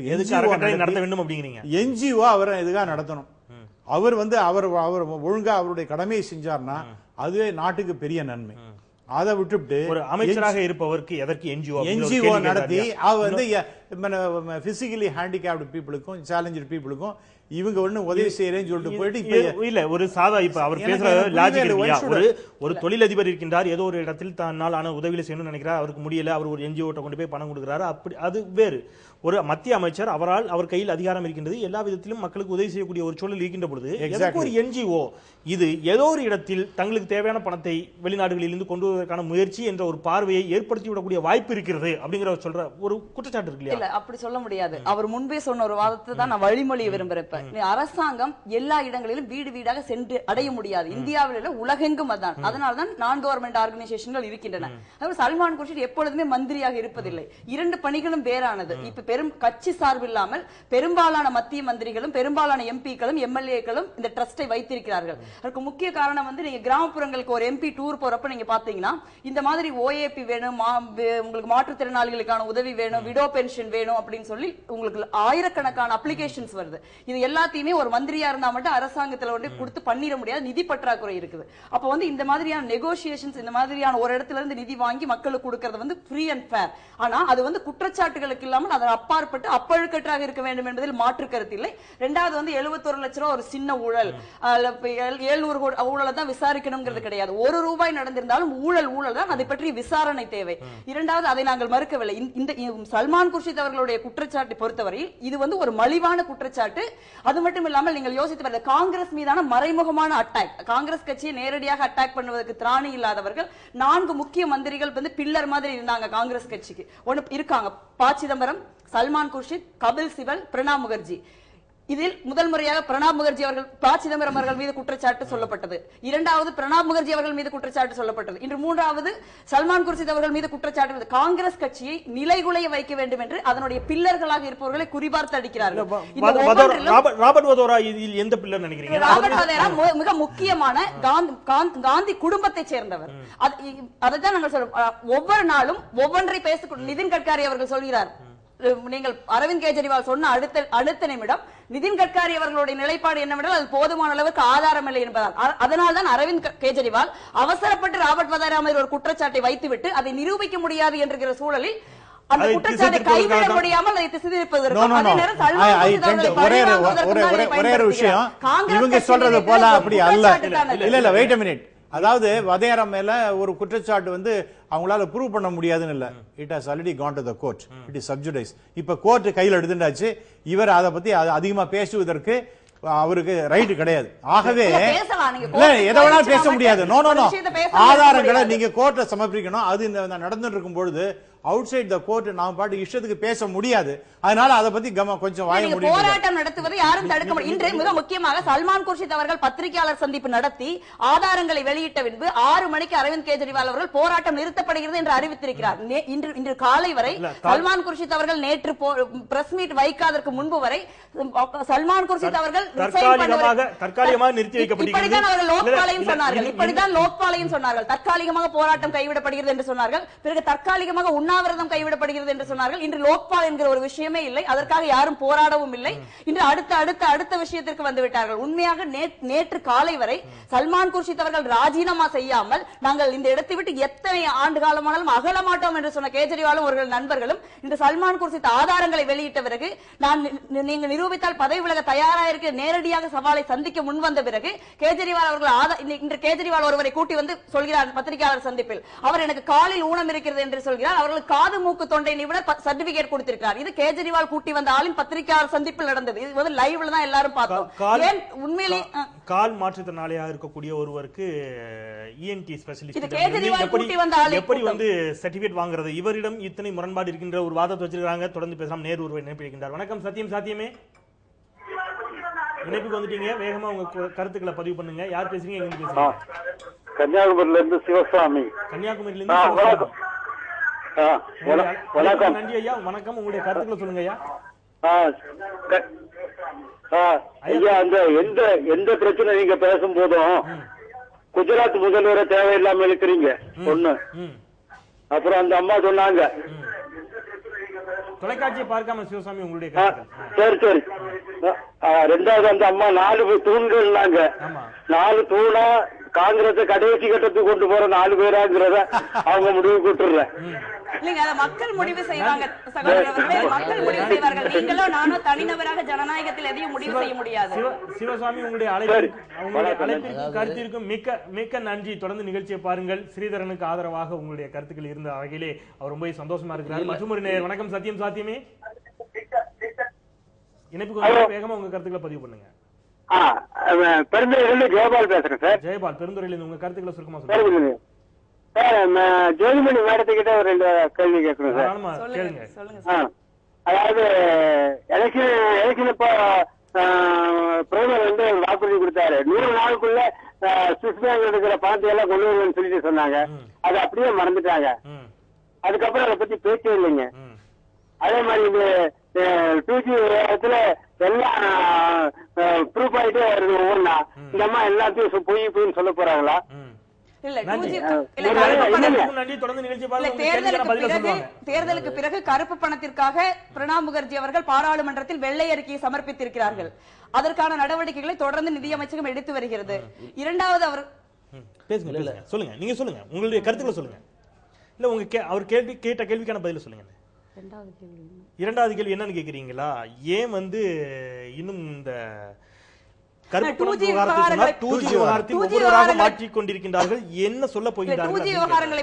[SPEAKER 3] நடத்த வேண்டும் அப்படிங்கிறீங்க.
[SPEAKER 8] என்ஜிஓ அவரை எதுக்காக நடத்தணும்? அவர் அவர் ஒழுங்கா அவருடைய கடமையை செஞ்சார்னா அதுவே நாட்டுக்கு பெரிய நன்மை. அதை விட்டுவிட்டு
[SPEAKER 3] ஒரு அமைச்சராக இருப்பவருக்கு எதற்கு
[SPEAKER 8] என்ஜிஓ நடத்தி அவர் பிசிக்கலி ஹேண்டிகேப்டு பீப்புளுக்கும் சேலஞ்சு பீப்புளுக்கும் இவங்க உதவி செய்யறேன்னு சொல்லிட்டு போயிட்டு
[SPEAKER 3] இல்ல ஒரு சாதா இப்ப அவர் பேசுற லாஜிக் ஒரு தொழிலதிபர் இருக்கின்றார், ஏதோ ஒரு இடத்தில் தன்னால் ஆன உதவியில செய்யணும்னு நினைக்கிறார், அவருக்கு முடியல, அவர் ஒரு என்ஜிஓ கொண்டு போய் பணம் கொடுக்குறாரு, அப்படி அது வேறு. ஒரு மத்திய அமைச்சர் அவர் கையில் அதிகாரம் இருக்கின்றது, எல்லா விதத்திலும் மக்களுக்கு உதவி செய்யக்கூடிய ஒரு சூழல் இருக்கின்ற பொழுது எதற்கு ஒரு NGO இது ஏதோ ஒரு இடத்தில் தங்களுக்கு தேவையான பணத்தை வெளிநாடுகளில் இருந்து கொண்டு வருவதற்கான முயற்சி என்ற ஒரு பார்வையை ஏற்படுத்தி விடக்கூடிய வாய்ப்பு இருக்கிறது அப்படிங்கிற சொல்ற ஒரு குற்றச்சாட்டு இருக்கு இல்லையா?
[SPEAKER 7] இல்ல, அப்படி சொல்ல முடியாது. அவர் முன்பே சொன்ன ஒரு வாதத்தை தான் நான் வழிமொழிய விரும்புறேன். அரசாங்கம் எல்லா இடங்களிலும் வீடு வீடாக சென்று அடைய முடியாது. இந்தியாவில் உலகெங்கும் அதான். அதனால்தான் நான் கவர்மெண்ட் ஆர்கனைசேஷன்கள் இருக்கின்றன. சல்மான் குர்ஷித் எப்பொழுதுமே மந்திரியாக இருப்பதில்லை. 2 பணிகளும் வேறானது. இப்ப கட்சி சார்பில்லாமல் பெரும்பாலான மத்திய மந்திரிகளும் பெரும்பாலான எம்பிக்களும் எம்எல்ஏக்களும் இந்த ட்ரஸ்டை வைத்திருக்கிறார்கள். அதுக்கு முக்கிய காரணம் நீங்க கிராமப்புறங்களுக்கு ஒரு MP டூர் போறப்ப நீங்க பாத்தீங்கன்னா இந்த மாதிரி OAP வேணும், உங்களுக்கு மாற்றுத்திறனாளிகளுக்கான உதவி வேணும், விடோ பென்ஷன் வேணும் அப்படின்னு சொல்லி உங்களுக்கு ஆயிரக்கணக்கான அப்ளிகேஷன்ஸ் வருது. இது எல்லாத்தையுமே ஒரு மந்திரியா இருந்தா மட்டும் அரசாங்கத்துல கொடுத்து பண்ணிட முடியாது, நிதி பற்றாக்குறை இருக்குது. அப்ப இந்த மாதிரியான நெகோசியேஷன்ஸ், இந்த மாதிரியான ஒரு இடத்துல இருந்து நிதி வாங்கி மக்களுக்கு கொடுக்கிறது ஃப்ரீ அண்ட் ஃபேர். ஆனா அது குற்றச்சாட்டுகளுக்கு இல்லாமல் அதை அப்பாற்பட்டு அப்பழுக்கற்றாக இருக்க வேண்டும் என்பதில் மாற்று கருத்து இல்லை. ரெண்டாவது 71 லட்சம் ரூபாய் ஒரு சின்ன ஊழல், 700 கோடி ஊழலை தான் விசாரிக்கணும்ங்கிறது கிடையாது. ₹1 நடந்திருந்தாலும் ஊழல் தான், அதை பற்றி விசாரணை தேவை. இரண்டாவது, அதை நாங்கள் மறுக்கவில்லை. இந்த சல்மான் குர்ஷித் அவர்களுடைய குற்றச்சாட்டை பொறுத்தவரையில் இது ஒரு மலிவான குற்றச்சாட்டு. அது மட்டும் இல்லாமல் நீங்கள் யோசித்து பாருங்கள், காங்கிரஸ் மீதான மறைமுகமான அட்டாக். காங்கிரஸ் கட்சியை நேரடியாக அட்டாக் பண்ணுவதற்கு திராணி இல்லாதவர்கள் 4 முக்கிய மந்திரிகள் பில்லர் மாதிரி இருந்தாங்க காங்கிரஸ் கட்சிக்கு. ஒன்னு இருக்காங்க, ப. சிதம்பரம், சல்மான் குர்ஷித், கபில் சிபல், பிரணாப் முகர்ஜி. இதில் முதல் முறையாக பிரணாப் முகர்ஜி அவர்கள், ப. சிதம்பரம் அவர்கள் மீது குற்றச்சாட்டு சொல்லப்பட்டது. இரண்டாவது பிரணாப் முகர்ஜி அவர்கள் மீது குற்றச்சாட்டு சொல்லப்பட்டது. இன்று மூன்றாவது சல்மான் குர்ஷித் அவர்கள் மீது குற்றச்சாட்டு. காங்கிரஸ் கட்சியை நிலைகுலைய வைக்க வேண்டும் என்று அதனுடைய பில்லர்களாக இருப்பவர்களை குறிபார்த்து அடிக்கிறார்கள்.
[SPEAKER 3] ராபர்ட் வதோரா இதில் எந்த பில்லர் நினைக்கிறீங்க?
[SPEAKER 7] ராபர்ட் வதோரா மிக முக்கியமான காந்தி குடும்பத்தை சேர்ந்தவர். அதைத்தான் நாங்கள் சொல்றோம். ஒவ்வொரு நாளும் ஒவ்வொன்றை பேச நிதின் கட்காரி அவர்கள் சொல்கிறார். நீங்கள் அரவிந்த் கெஜ்ரிவால் சொன்ன அடுத்த நிமிடம் நிதின் கட்காரி அவர்களுடைய நிலைப்பாடு என்னவென்றால் அது போதுமான அளவுக்கு ஆதாரம் இல்லை என்பதால். அதனால்தான் அரவிந்த் கெஜ்ரிவால் அவசரப்பட்டு ராபர்ட் வதோரா மீது ஒரு குற்றச்சாட்டை வைத்துவிட்டு அதை நிரூபிக்க முடியாது என்கிற சூழலில் அந்த குற்றச்சாட்டை கைவிட முடியாமல் அதை திசைதிருப்பதற்கு
[SPEAKER 8] ஒரே ஒரு விஷயம் இவங்க சொல்றது போல அப்படி அல்ல. இல்ல வெயிட் a minute. அதாவது வதேரா மேல ஒரு குற்றச்சாட்டு அவங்களால ப்ரூவ் பண்ண முடியாதுன்னு இல்ல. It has already gone to the court. It is sub judice. இப்ப கோர்ட் கையில் எடுத்துட்டாச்சு. இவர் அதை பத்தி அதிகமா பேசுவதற்கு அவருக்கு ரைட் கிடையாது. ஆகவே எதை வேணாலும் பேச முடியாது. நோ ஆதாரங்களை நீங்க கோர்ட்ல சமர்ப்பிக்கணும். அது நடந்துட்டு இருக்கும் பொழுது அவுட் சைட் த கோர்ட் நாம பாட்டு இஷ்டத்துக்கு பேச முடியாது. அதனால அதை பத்தி கொஞ்சம் வாய முடியும்.
[SPEAKER 7] போராட்டம் நடத்துவதை யாரும் தடுக்க முடியாது. இன்று மிக முக்கியமாக சல்மான் குர்ஷித் அவர்கள் பத்திரிகையாளர் சந்திப்பு நடத்தி ஆதாரங்களை வெளியிட்ட பின்பு 6 மணிக்கு அரவிந்த் கெஜ்ரிவால் அவர்கள் போராட்டம் நிறுத்தப்படுகிறது என்று அறிவித்திருக்கிறார். இன்று காலை வரை சல்மான் குர்ஷித் அவர்கள் நேற்று பிரஸ் மீட் வைக்காதற்கு முன்பு வரை சல்மான் குர்ஷித் அவர்கள்
[SPEAKER 3] தற்காலிகமாக நிறுத்தி வைக்கப்படுகிறது.
[SPEAKER 7] இப்படித்தான் அவர்கள் லோக்பாலையும் சொன்னார்கள். தற்காலிகமாக போராட்டம் கைவிடப்படுகிறது என்று சொன்னார்கள். பிறகு தற்காலிகமாக உண்ணாவிரதம் கைவிடப்படுகிறது என்று சொன்னார்கள். இன்று லோக்பால் என்கிற ஒரு விஷயமே இல்லை. அதற்காக யாரும் போராடவும் இல்லை. இன்று அடுத்த விஷயத்திற்கு வந்து விட்டார்கள். உண்மையாக நேற்று காலை வரை சல்மான் குர்ஷித் அவர்கள் ராஜினாமா செய்யாமல் நாங்கள் இந்த இடத்தை விட்டு எத்தனை ஆண்டு காலமானாலும் அகல மாட்டோம் என்று சொன்ன கெஜ்ரிவாலும் அவர்கள் நண்பர்களும் இன்று சல்மான் குர்ஷித் ஆதாரங்களை வெளியிட்ட பிறகு நீங்க நிரூபித்தால் பதவி விலக தயாராக இருக்க நேரடியாக சவாலை சந்திக்க முன்வந்த பிறகு கெஜ்ரிவால் அவர்கள் இன்று கெஜ்ரிவால் ஒருவரை கூட்டி வந்து சொல்கிறார் பத்திரிகையாளர் சந்திப்பில், அவர் எனக்கு காலில் ஊனம் இருக்கிறது என்று சொல்கிறார். அவர்கள் காது மூக்கு தொண்டை நிபுணர் சர்டிபிகேட் கொடுத்திருக்கிறார். இது கெஜ்ரிவால் கூட்டி வந்த ஆளின் பத்திரிகையாளர் சந்திப்பில் நடந்தது. இது லைவ்ல தான் எல்லாரும் பார்த்தோம். உண்மையிலே
[SPEAKER 3] கால் மாற்றுத்திறனாளியாக இருக்கக்கூடிய ஒருவருக்கு ENT ஸ்பெஷலிஸ்ட் எப்படி சர்டிபிகேட் வாங்குறது? இவரிடம் இத்தனை முரண்பாடு இருக்கின்ற ஒரு வாதத்தை வச்சிருக்காங்க. தொடர்ந்து பேசலாம். நேரு ஒருவர் இணைப்பிருக்கின்றார். வணக்கம் சாத்தியமே. இணைப்புக்கு வந்துட்டீங்க. வேகமா உங்க கருத்துக்களை பதிவு பண்ணுங்க. யார் பேசுறீங்க? எங்க பேசுறீங்க?
[SPEAKER 6] கன்னியாகுமரியில இருந்து சிவசாமி.
[SPEAKER 3] கன்னியாகுமரியில இருந்து
[SPEAKER 6] வணக்கம்.
[SPEAKER 3] நன்றி ஐயா. வணக்கம். உங்களுடைய கருத்துக்களை சொல்லுங்க ஐயா.
[SPEAKER 6] ஐயா, அந்த எந்த பிரச்சனை நீங்க பேசும் போதும் குஜராத் முதல்வரை தேவையில்லாம இருக்கிறீங்க ஒண்ணு. அப்புறம் அந்த அம்மா சொன்னாங்க
[SPEAKER 3] தொலைக்காட்சியை பார்க்காம சிவசாமி உங்களுடைய
[SPEAKER 6] சரி. ரெண்டாவது அந்த அம்மா 4 தூண்கள்னாங்க. 4 தூணா காங்கிரஸ் கடைசி கட்டத்துக்கு கொண்டு போற 4 பேராங்கிறத அவங்க முடிவு கூட்டுறேன்.
[SPEAKER 7] இல்லைங்க, அதை மக்கள் முடிவு செய்வாங்க சகோதரர்களே. மக்கள் முடிவு செய்வார்கள். நீங்களோ நானோ தனிநபராக ஜனநாயகத்தில் எதையும் முடிவு செய்ய முடியாது.
[SPEAKER 3] சிவசாமி, உங்களுடைய அழைப்பிற்கு கருத்திற்கும் மிக்க நன்றி. தொடர்ந்து நிகழ்ச்சியை பாருங்கள். ஸ்ரீதரனுக்கு ஆதரவாக உங்களுடைய கருத்துக்கள் இருந்த வகையிலே அவர் ரொம்ப சந்தோஷமா இருக்கிறார். மற்றும் ஒரு நேயர். வணக்கம் சாத்தியமே. இணைப்புக்கு வேகமா உங்க கருத்துக்களை பதிவு பண்ணுங்க.
[SPEAKER 6] பெருந்துறையிலிருந்து ஜெயபால் பேசுறேன் சார்.
[SPEAKER 3] ஜெயபால், பெருந்துறையிலிருந்து உங்க கருத்துக்களை சுருக்கமா சொல்லுங்க
[SPEAKER 6] சார். ஜோதிமணி மேடத்துக்கிட்ட ஒரு 2 கேள்வி கேட்கணும் சார்.
[SPEAKER 3] கேளுங்க.
[SPEAKER 6] அதாவது எலெக்ஷன் இப்போ பிரதமர் வந்து வாக்குறுதி கொடுத்தாரு, 100 நாளுக்குள்ள சுவிஸ் பேங்க் இருக்கிற பணத்தை எல்லாம் கொண்டு வருவேன்னு சொல்லிட்டு சொன்னாங்க. அது அப்படியே மறந்துட்டாங்க. அதுக்கப்புறம் அதை பத்தி பேச்சே இல்லைங்க. அதே மாதிரி இந்த 2G இடத்துல எல்லாம் ப்ரூஃப் ஆயிட்டே வருது ஒவ்வொன்னா. இந்த அம்மா எல்லாத்தையும் பொய்ன்னு சொல்ல போறாங்களா?
[SPEAKER 7] தேர்தலுக்கு பிறகு கருப்பு பணத்திற்காக பிரணாப் முகர்ஜி அவர்கள் பாராளுமன்றத்தில் வெள்ளை அறிக்கையை சமர்ப்பித்திருக்கிறார்கள். அதற்கான நடவடிக்கைகளை தொடர்ந்து நிதியமைச்சகம் எடுத்து வருகிறது. இரண்டாவது அவர்
[SPEAKER 3] சொல்லுங்க, நீங்க சொல்லுங்க, உங்களுடைய கருத்துக்களை சொல்லுங்க. இல்ல உங்க அவர் கேட்ட கேள்விக்கான பதில சொல்லுங்க. இரண்டாவது கேள்வி என்னன்னு கேக்குறீங்களா? ஏன் வந்து இன்னும் இந்த
[SPEAKER 7] விவகாரங்களை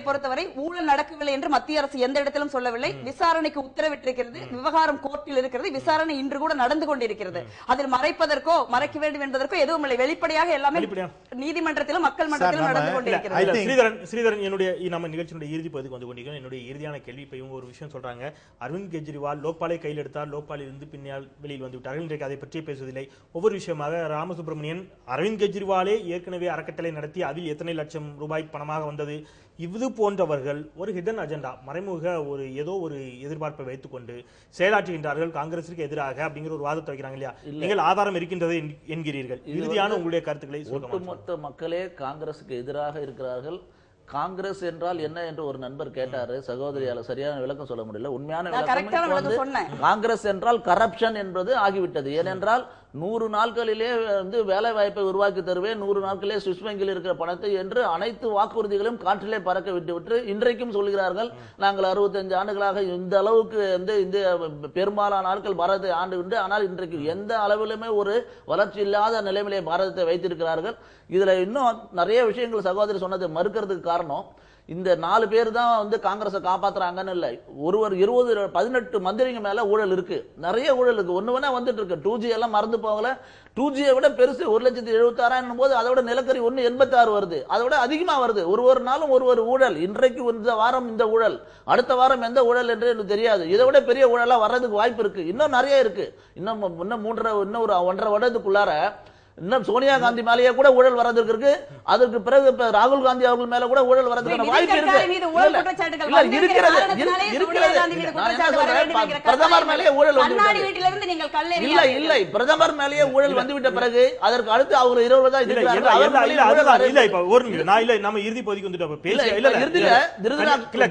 [SPEAKER 7] பொறுத்தவரை ஊழல் நடக்கவில்லை என்று மத்திய அரசு எந்த இடத்திலும் சொல்லவில்லை. விசாரணைக்கு உத்தரவிட்டிருக்கிறது. விவகாரம் கோர்ட்டில் இருக்கிறது. விசாரணை இன்று கூட நடந்து கொண்டிருக்கிறது. அதில் மறைப்பதற்கோ மறைக்க வேண்டும் என்பதற்கோ எதுவும் இல்லை. வெளிப்படையாக எல்லாமே நீதிமன்றத்திலும் மக்கள் மன்றத்திலும் நடந்து கொண்டிருக்கிறது.
[SPEAKER 3] ஸ்ரீதரன், என்னுடைய நம்ம நிகழ்ச்சியுடைய இறுதி பகுதிக்கு வந்து கொண்டிருக்கிறோம். என்னுடைய இறுதியான கேள்வி, இப்ப இவங்க ஒரு விஷயம் சொல்றாங்க, அரவிந்த் கெஜ்ரிவால் லோக்பாலை கையில் எடுத்தார், லோக்பாலில் இருந்து பின்னால் வெளியில் வந்து விட்டார்கள். இன்றைக்கு அதை பற்றியே பேசுவதில்லை. ஒவ்வொரு விஷயமாக சுப்பிரமணியன், அரவிந்த் கெஜ்ரிவாலே ஏற்கனவே அறக்கட்டளை நடத்தி அதில் எத்தனை லட்சம் ரூபாய் பணமாக வந்தது, இது போன்றவர்கள் ஒரு ஹிடன் அஜெண்டா, மறைமுக ஒரு ஏதோ ஒரு எதிர்பார்ப்பை வைத்துக் கொண்டு செயலாற்றுகின்றார்கள் காங்கிரசுக்கு எதிராக அப்படிங்கிற ஒரு வாதத்தை வைக்கிறாங்க இல்லையா? நீங்கள் ஆதாரம் இருக்கின்றது என்கிறீர்கள். இறுதியான உங்களுடைய கருத்துக்களை
[SPEAKER 4] ஒட்டுமொத்த மக்களே காங்கிரசுக்கு எதிராக இருக்கிறார்கள். காங்கிரஸ் என்றால் என்ன என்று ஒரு நண்பர் கேட்டாரு, சகோதரியால சரியான விளக்கம் சொல்ல முடியல. உண்மையான விளக்கம் காங்கிரஸ் என்றால் கரப்ஷன் என்பது ஆகிவிட்டது. ஏனென்றால் 100 நாட்களிலே வந்து வேலை வாய்ப்பை உருவாக்கி தருவேன், 100 நாட்களிலே சுவிஸ் வங்கியில் இருக்கிற பணத்தை என்று அனைத்து வாக்குறுதிகளையும் காற்றிலே பறக்க விட்டு இன்றைக்கும் சொல்கிறார்கள், நாங்கள் 65 ஆண்டுகளாக இந்த அளவுக்கு வந்து இந்த பெரும்பாலான நாட்கள் பாரதத்தை ஆண்டு உண்டு. ஆனால் இன்றைக்கு எந்த அளவிலுமே ஒரு வளர்ச்சி இல்லாத நிலைமையிலே பாரதத்தை வைத்திருக்கிறார்கள். இதுல இன்னும் நிறைய விஷயங்கள் சகோதரி சொன்னது மறுக்கிறதுக்கு காரணம், இந்த 4 பேர் தான் வந்து காங்கிரஸை காப்பாத்துறாங்கன்னு இல்லை. ஒருவர் 18 மந்திரிங்க மேல ஊழல் இருக்கு, நிறைய ஊழல் இருக்கு. ஒண்ணு வேணா வந்துட்டு இருக்கு. 2G எல்லாம் மறந்து போகல. 2G விட பெருசு 1,76,000 போது அதோட நிலக்கரி 1,86 வருது, அதோட அதிகமா வருது. ஒரு நாளும் ஒரு ஊழல். இன்றைக்கு இந்த வாரம் இந்த ஊழல், அடுத்த வாரம் எந்த ஊழல் என்று எனக்கு தெரியாது. இதை விட பெரிய ஊழலா வர்றதுக்கு வாய்ப்பு இருக்கு. இன்னும் நிறைய இருக்கு. இன்னும் ஒரு 1.5 வருடத்துக்குள்ளார இன்னும் சோனியா காந்தி மேலேயே கூட ஊழல் வரதுக்கு இருக்கு. அதுக்கு பிறகு ராகுல் காந்தி அவர்கள் மேல கூட ஊழல் வரதுக்கான வாய்ப்பு இருக்கு. பிரதமர் மேலேயே ஊழல் இல்லை, பிரதமர் மேலேயே ஊழல் வந்துவிட்ட பிறகு அதற்கு அடுத்து அவர் 20 தான்
[SPEAKER 3] நம்ம இறுதி பகுதிக்கு வந்துட்டு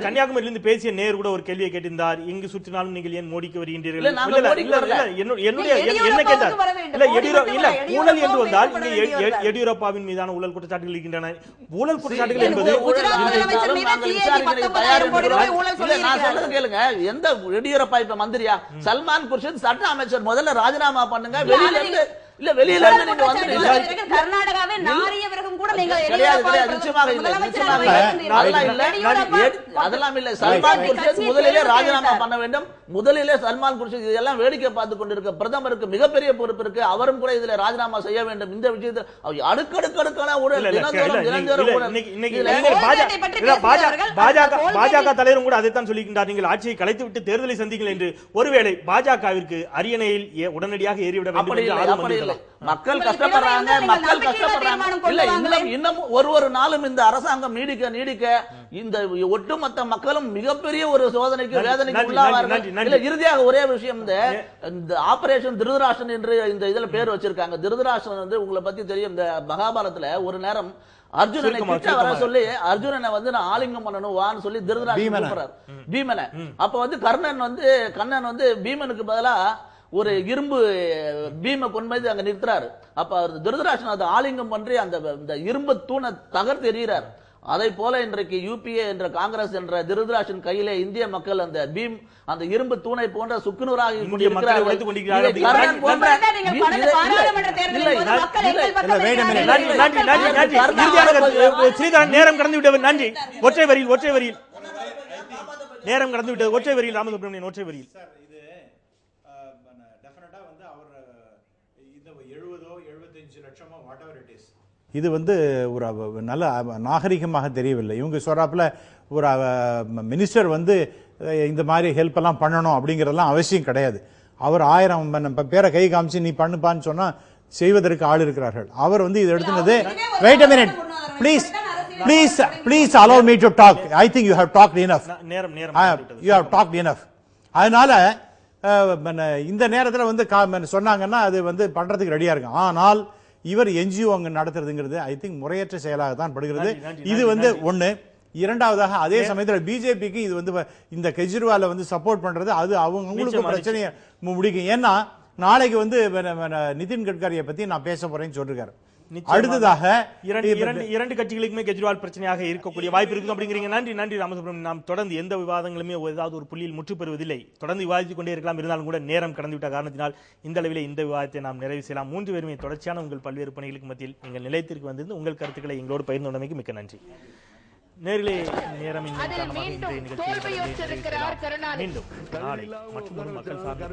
[SPEAKER 3] கன்னியாகுமரியிலிருந்து பேசிய நேரு கூட ஒரு கேள்வியை கேட்டிருந்தார், எங்கு சுற்றினாலும் நீங்கள் ஏன் மோடிக்கு வருகின்றீர்கள்? என்ன கேட்டார்? ஊழல் எடியூரப்பாவின் மீதான ஊழல் குற்றச்சாட்டுகள் இருக்கின்றன. ஊழல் குற்றச்சாட்டுகள் என்பது
[SPEAKER 4] கேளுங்க, எந்த எடியூரப்பா இப்ப மந்திரியா? சல்மான் குர்ஷித் சட்ட அமைச்சர், முதல்ல ராஜினாமா பண்ணுங்க. வெளியில இருந்து வெளியில இருந்து நீங்க வந்து
[SPEAKER 7] கர்நாடகாவே நாரிய விரகம் கூட நீங்க
[SPEAKER 4] அதெல்லாம் இல்ல. சல்மான் குர்ஷித் முதலிலே ராஜினாமா பண்ண வேண்டும். முதலிலே சல்மான் குர்ஷித் இதெல்லாம் வேடிக்கை பார்த்து கொண்டிருக்க பிரதமருக்கு மிகப்பெரிய பொறுப்பு இருக்கு. அவரும் கூட இதுல ராஜினாமா செய்ய வேண்டும். இந்த விஷயத்தில் அடுக்கடுக்கான ஊழல்,
[SPEAKER 3] பாஜக தலைவரும் கூட அதைத்தான் சொல்லிக்கின்றார், நீங்கள் ஆட்சியை கலைத்து விட்டு தேர்தலை சந்திங்கள் என்று. ஒருவேளை பாஜகவிற்கு அரியணையில் உடனடியாக ஏறிவிட வேண்டும்.
[SPEAKER 4] மக்கள் கஷ்டப்படுறாங்க, மக்கள் கஷ்டப்படுறாங்க. இல்ல, இன்னும் ஒரு நாளும் இந்த அரசாங்கம் நீடிக்க இந்த ஒட்டுமொத்த மக்களும் மிகப்பெரிய ஒரு சோதனைக்கு வேதனைக்கு உள்ளாவார்கள். இல்ல, இறுதியாக ஒரே விஷயம், இந்த ஆபரேஷன் திருதராஷ்டிரன் என்று இந்த இதுல பேர் வச்சிருக்காங்க. திருதராஷ்டிரன் வந்து உங்களை பத்தி தெரியும், இந்த மகாபாரதத்துல ஒரு நேரம் அர்ஜுனனை கிட்ட வர சொல்லி அர்ஜுனனை வந்து நான் ஆலிங்கம் பண்ணணும் வான்னு சொல்லி திருதராஷ்டிரன் கூப்பிடுறார் பீமனை. அப்ப வந்து கண்ணன் வந்து பீமனுக்கு பதிலா ஒரு இரும்பு பீமை கொண்டு அங்க நிறுத்துறாரு. அப்ப திருதராஷ்டிரன் அதை ஆலிங்கம் பண்றி அந்த இரும்பு தூணை தகர்த்து எறிகிறார். அதை போல இன்றைக்கு யூபிஏ என்ற காங்கிரஸ் என்ற திருதராஷ்டிரன் கையிலே இந்திய மக்கள் அந்த இரும்பு தூணை போன்ற சுக்குநூறாக
[SPEAKER 3] நேரம் கடந்து விட்டது. நன்றி. ஒற்றை வரியில் நேரம் கடந்து விட்டது. ஒற்றை வரியில் ராமசுப்ரமணியன் ஒற்றை வரியில்.
[SPEAKER 8] டெஃபினட்டா வந்து அவர் இது வந்து ஒரு நல்ல நாகரிகமாக தெரியவில்லை. இவங்க சொல்றாப்புல ஒரு மினிஸ்டர் வந்து இந்த மாதிரி ஹெல்ப் எல்லாம் பண்ணணும் அப்படிங்கறதெல்லாம் அவசியம் கிடையாது. அவர் 1000 பேரை கை காமிச்சு நீ பண்ணுப்பான்னு சொன்னா செய்வதற்கு ஆள் இருக்கிறார்கள். அவர் வந்து இது எடுத்துனது wait a minute please allow me to talk. I think you have talked enough. You have talked enough. அதனால இந்த நேரத்தில் வந்து சொன்னாங்கன்னா அது வந்து பண்றதுக்கு ரெடியா இருக்கு. ஆனால் இவர் என்ஜிஓ அங்க நடத்துறதுங்கிறது ஐ திங்க் முறையற்ற செயலாக தான் படுகிறது. இது வந்து ஒண்ணு. இரண்டாவதாக அதே சமயத்தில் பிஜேபிக்கு இது வந்து இந்த கெஜ்ரிவாலை வந்து சப்போர்ட் பண்றது அது அவங்களுக்கு பிரச்சனையை முடிக்கும். ஏன்னா நாளைக்கு வந்து நிதின் கட்கரியை பத்தி நான் பேச போறேன்னு சொல்லிருக்காரு. அடுத்ததாக
[SPEAKER 3] இரண்டு கட்சிகளுக்குமே கெஜ்ரிவால் பிரச்சனையாக இருக்கக்கூடிய வாய்ப்பு இருக்கு அப்படிங்கிறீங்க. நன்றி ராமசுப்ரமணியன். நாம் தொடர்ந்து எந்த விவாதங்களுமே ஏதாவது ஒரு புள்ளியில் முற்று பெறுவதில்லை. தொடர்ந்து விவாதித்துக் கொண்டே இருக்கலாம். இருந்தாலும் கூட நேரம் கடந்துவிட்ட காரணத்தினால் இந்த அளவிலே இந்த விவாதத்தை நாம் நிறைவு செய்யலாம். 3 பேருமே தொடர்ச்சியான உங்கள் பல்வேறு பணிகளுக்கு மத்தியில் எங்கள் நிலையத்திற்கு வந்திருந்து உங்கள் கருத்துக்களை எங்களோடு பகிர்ந்து கொண்டமைக்கு மிக்க நன்றி. நேரிலே நேரம் மீண்டும் நாளை மற்றும் மக்கள் சார்ந்த